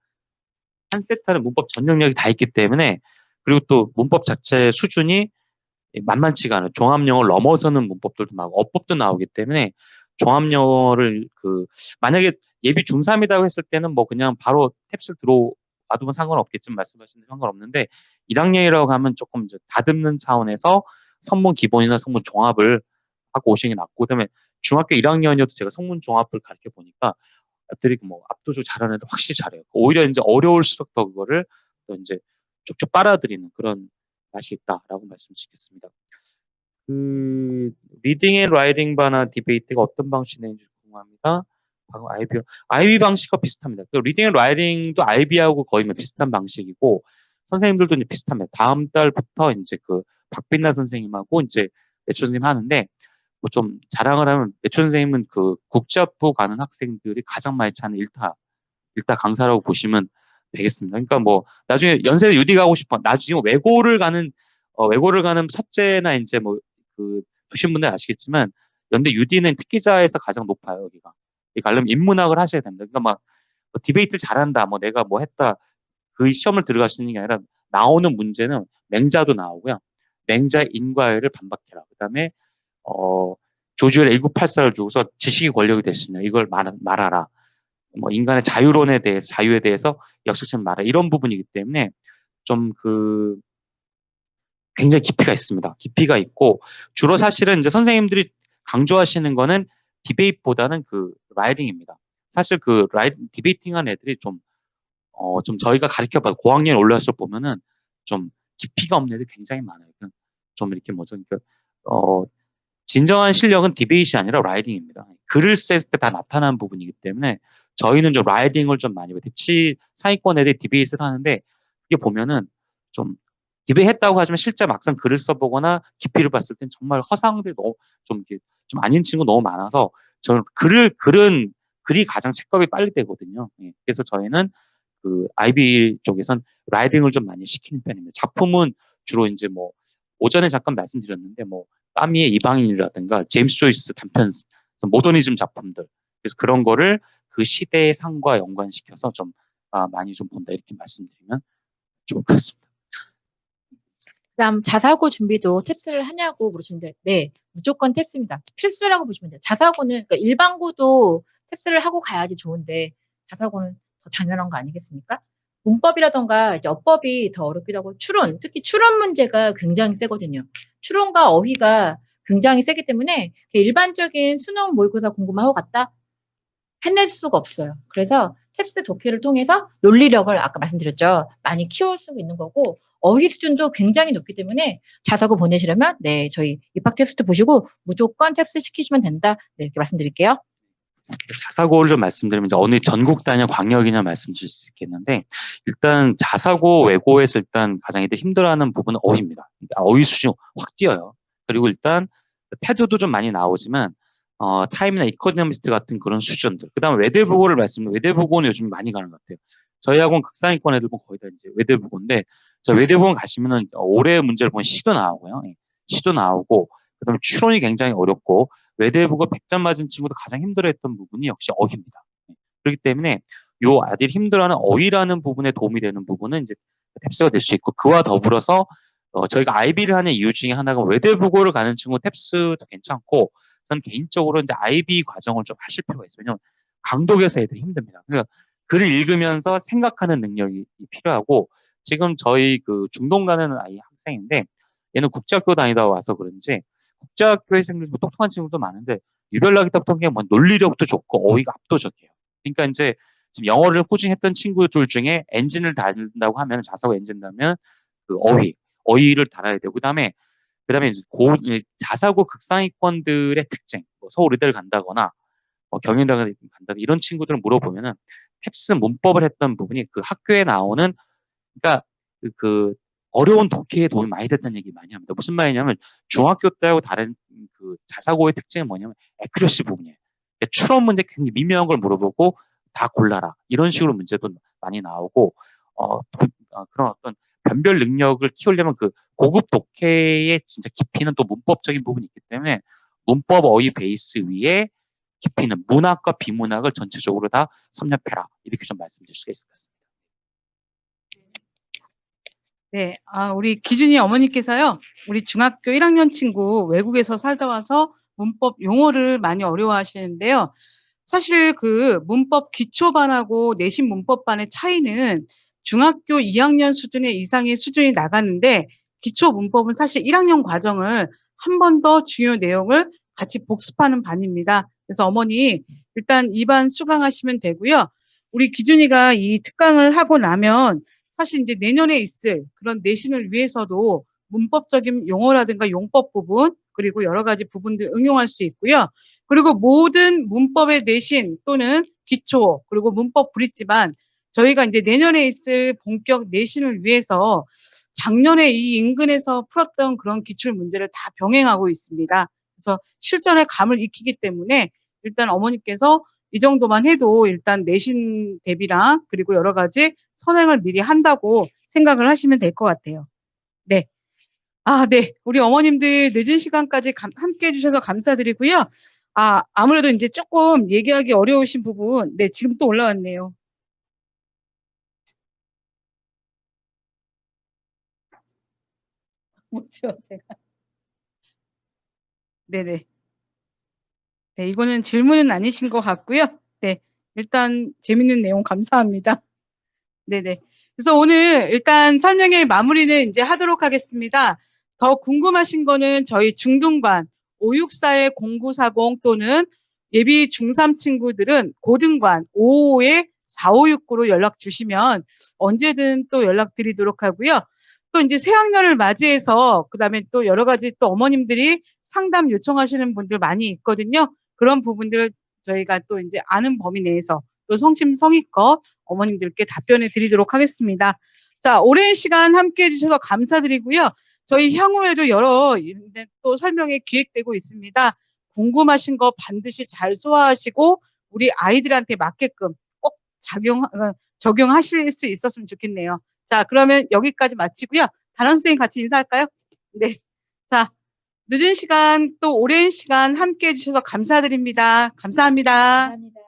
한 세트는 문법 전 영역이 다 있기 때문에 그리고 또 문법 자체 수준이 만만치가 않아요. 종합 영어를 넘어서는 문법들도 나오고 어법도 나오기 때문에 종합 영어를 만약에 예비 중3이라고 했을 때는 뭐 그냥 바로 탭스를 들어와도 상관없겠지만 말씀하신 대로 상관없는데 1학년이라고 하면 조금 이제 다듬는 차원에서 성문 기본이나 성문 종합을 하고 오시는 게 낫고 그다음에 중학교 1학년이어도 제가 성문 종합을 가르쳐 보니까 애들이 뭐 압도적으로 잘하는 애들 확실히 잘해요. 오히려 이제 어려울수록 더 그거를 또 이제 쭉쭉 빨아들이는 그런 맛이 있다라고 말씀드리겠습니다. 리딩 앤 라이팅 바나 디베이트가 어떤 방식인지 궁금합니다. IB 방식과 비슷합니다. 리딩 앤 라이팅도 IB하고 거의 비슷한 방식이고 선생님들도 이제 비슷합니다. 다음 달부터 이제 박빛나 선생님하고 이제 매초 선생님 하는데 뭐 좀 자랑을 하면 매초 선생님은 국제학부 가는 학생들이 가장 많이 찾는 일타 강사라고 보시면 되겠습니다. 그러니까 뭐 나중에 연세대 유디 가고 싶어 나중에 외고를 가는 첫째나 이제 두신 분들 아시겠지만 연대 유디는 특기자에서 가장 높아요. 여기가 가려면 인문학을 하셔야 됩니다. 그러니까 막 디베이트 잘한다 뭐 내가 뭐 했다 그 시험을 들어가시는 게 아니라 나오는 문제는 맹자도 나오고요. 맹자 인과를 반박해라. 그다음에 조주엘 1984를 주고서 지식이 권력이 됐으냐 이걸 말하라. 뭐 인간의 자유에 대해서 역설적인 말하라. 이런 부분이기 때문에 좀 굉장히 깊이가 있습니다. 깊이가 있고 주로 사실은 이제 선생님들이 강조하시는 거는 디베이트보다는 라이딩입니다. 사실 디베이팅한 애들이 좀 저희가 가르쳐봐도 고학년 올라서 보면은 좀 깊이가 없는 애들이 굉장히 많아요. 좀 이렇게 진정한 실력은 디베이트이 아니라 라이딩입니다. 글을 쓸 때 다 나타나는 부분이기 때문에 저희는 좀 라이딩을 좀 많이 대치 상위권 애들이 디베이트를 하는데 그게 보면은 좀 디베이트 했다고 하지만 실제 막상 글을 써보거나 깊이를 봤을 땐 정말 허상들이 너무 좀 아닌 친구 너무 많아서 저는 글이 가장 책값이 빨리 되거든요. 예. 그래서 저희는 IB 쪽에선 라이딩을 좀 많이 시키는 편입니다. 작품은 주로 이제 오전에 잠깐 말씀드렸는데 까미의 이방인이라든가 제임스 조이스 단편 모더니즘 작품들 그래서 그런 거를 그 시대의 상과 연관시켜서 좀 많이 좀 본다 이렇게 말씀드리면 좋을 것 같습니다. 그다음 자사고 준비도 탭스를 하냐고 물으시는데 네, 무조건 탭스입니다. 필수라고 보시면 돼요. 자사고는 그러니까 일반고도 탭스를 하고 가야지 좋은데 자사고는 더 당연한 거 아니겠습니까? 문법이라던가 이제 어법이 더 어렵기도 하고 특히 추론 문제가 굉장히 세거든요. 추론과 어휘가 굉장히 세기 때문에 일반적인 수능 모의고사 공부만 하고 갔다 해낼 수가 없어요. 그래서 탭스 독해를 통해서 논리력을 아까 말씀드렸죠. 많이 키울 수 있는 거고 어휘 수준도 굉장히 높기 때문에 자사고 보내시려면 네, 저희 입학 테스트 보시고 무조건 탭스 시키시면 된다. 네, 이렇게 말씀드릴게요. 자사고를 좀 말씀드리면 이제 어느 전국 단위 광역이냐 말씀드릴 수 있겠는데 일단 자사고 외고에서 일단 가장 이들 힘들어하는 부분은 어휘입니다. 어휘 수준 확 뛰어요. 그리고 일단 태도도 좀 많이 나오지만 타임이나 이코노미스트 같은 그런 수준들. 그다음에 외대부고를 말씀드리면 외대부고는 요즘 많이 가는 것 같아요. 저희 학원 극상위권 애들 보면 거의 다 이제 외대부고인데 저 외대부고 가시면은 올해 문제를 보면 시도 나오고요. 예, 시도 나오고 그다음에 추론이 굉장히 어렵고 외대부고 100점 맞은 친구도 가장 힘들어했던 부분이 역시 어휘입니다. 예, 그렇기 때문에 요 아들이 힘들어하는 어휘라는 부분에 도움이 되는 부분은 이제 탭스가 될 수 있고 그와 더불어서 저희가 IB를 하는 이유 중에 하나가 외대부고를 가는 친구 탭스도 괜찮고 저는 개인적으로 이제 IB 과정을 좀 하실 필요가 있어요. 왜냐면 강독에서 애들이 힘듭니다. 그러니까 글을 읽으면서 생각하는 능력이 필요하고 지금 저희 그 중동 가는 아이 학생인데 얘는 국제학교 다니다 와서 그런지 국제학교 학생들 뭐 똑똑한 친구도 많은데 유별나게 똑똑한 게 뭐 논리력도 좋고 어휘가 압도적이에요. 그러니까 이제 지금 영어를 꾸준히 했던 친구들 중에 엔진을 달는다고 하면 자사고 엔진 달면 그 어휘를 달아야 되고 그다음에 이제 자사고 극상위권들의 특징, 뭐 서울의대를 간다거나 경희대를 간다 이런 친구들을 물어보면은 탭스 문법을 했던 부분이 그 학교에 나오는 그러니까 그 어려운 독해에 도움이 많이 됐다는 얘기 많이 합니다. 무슨 말이냐면 중학교 때하고 다른 그 자사고의 특징은 뭐냐면 애큐러시 부분이에요. 그러니까 추론 문제 굉장히 미묘한 걸 물어보고 다 골라라 이런 식으로 문제도 많이 나오고 그런 어떤 변별 능력을 키우려면 그 고급 독해의 진짜 깊이는 또 문법적인 부분이 있기 때문에 문법 어휘 베이스 위에 깊이는 문학과 비문학을 전체적으로 다 섭렵해라 이렇게 좀 말씀드릴 수가 있을 것 같습니다. 네, 우리 기준이 어머니께서요, 우리 중학교 1학년 친구 외국에서 살다 와서 문법 용어를 많이 어려워하시는데요. 사실 그 문법 기초반하고 내신 문법반의 차이는 중학교 2학년 수준의 이상의 수준이 나가는데 기초 문법은 사실 1학년 과정을 한 번 더 중요 내용을 같이 복습하는 반입니다. 그래서 어머니 일단 2반 수강하시면 되고요. 우리 기준이가 이 특강을 하고 나면 사실 이제 내년에 있을 그런 내신을 위해서도 문법적인 용어라든가 용법 부분 그리고 여러 가지 부분들 응용할 수 있고요. 그리고 모든 문법의 내신 또는 기초 그리고 문법 브릿지만 저희가 이제 내년에 있을 본격 내신을 위해서 작년에 이 인근에서 풀었던 그런 기출 문제를 다 병행하고 있습니다. 그래서 실전에 감을 익히기 때문에 일단 어머니께서 이 정도만 해도 일단 내신 대비랑 그리고 여러 가지 선행을 미리 한다고 생각을 하시면 될 것 같아요. 네. 네. 우리 어머님들 늦은 시간까지 함께 해주셔서 감사드리고요. 아무래도 이제 조금 얘기하기 어려우신 부분, 네, 지금 또 올라왔네요. 뭐죠, 제가. 네네. 네, 이거는 질문은 아니신 것 같고요. 네. 일단 재밌는 내용 감사합니다. 네네. 그래서 오늘 일단 설명회 마무리는 이제 하도록 하겠습니다. 더 궁금하신 거는 저희 중등반 564-0940 또는 예비 중3 친구들은 고등반 555-4569로 연락 주시면 언제든 또 연락 드리도록 하고요. 또 이제 새 학년을 맞이해서 그다음에 또 여러 가지 또 어머님들이 상담 요청하시는 분들 많이 있거든요. 그런 부분들 저희가 또 이제 아는 범위 내에서 또 성심성의껏 어머님들께 답변해 드리도록 하겠습니다. 자, 오랜 시간 함께 해주셔서 감사드리고요. 저희 향후에도 여러 또 설명회 기획되고 있습니다. 궁금하신 거 반드시 잘 소화하시고 우리 아이들한테 맞게끔 꼭 적용하실 수 있었으면 좋겠네요. 자, 그러면 여기까지 마치고요. 다른 선생님 같이 인사할까요? 네. 자, 늦은 시간 또 오랜 시간 함께 해주셔서 감사드립니다. 감사합니다. 감사합니다.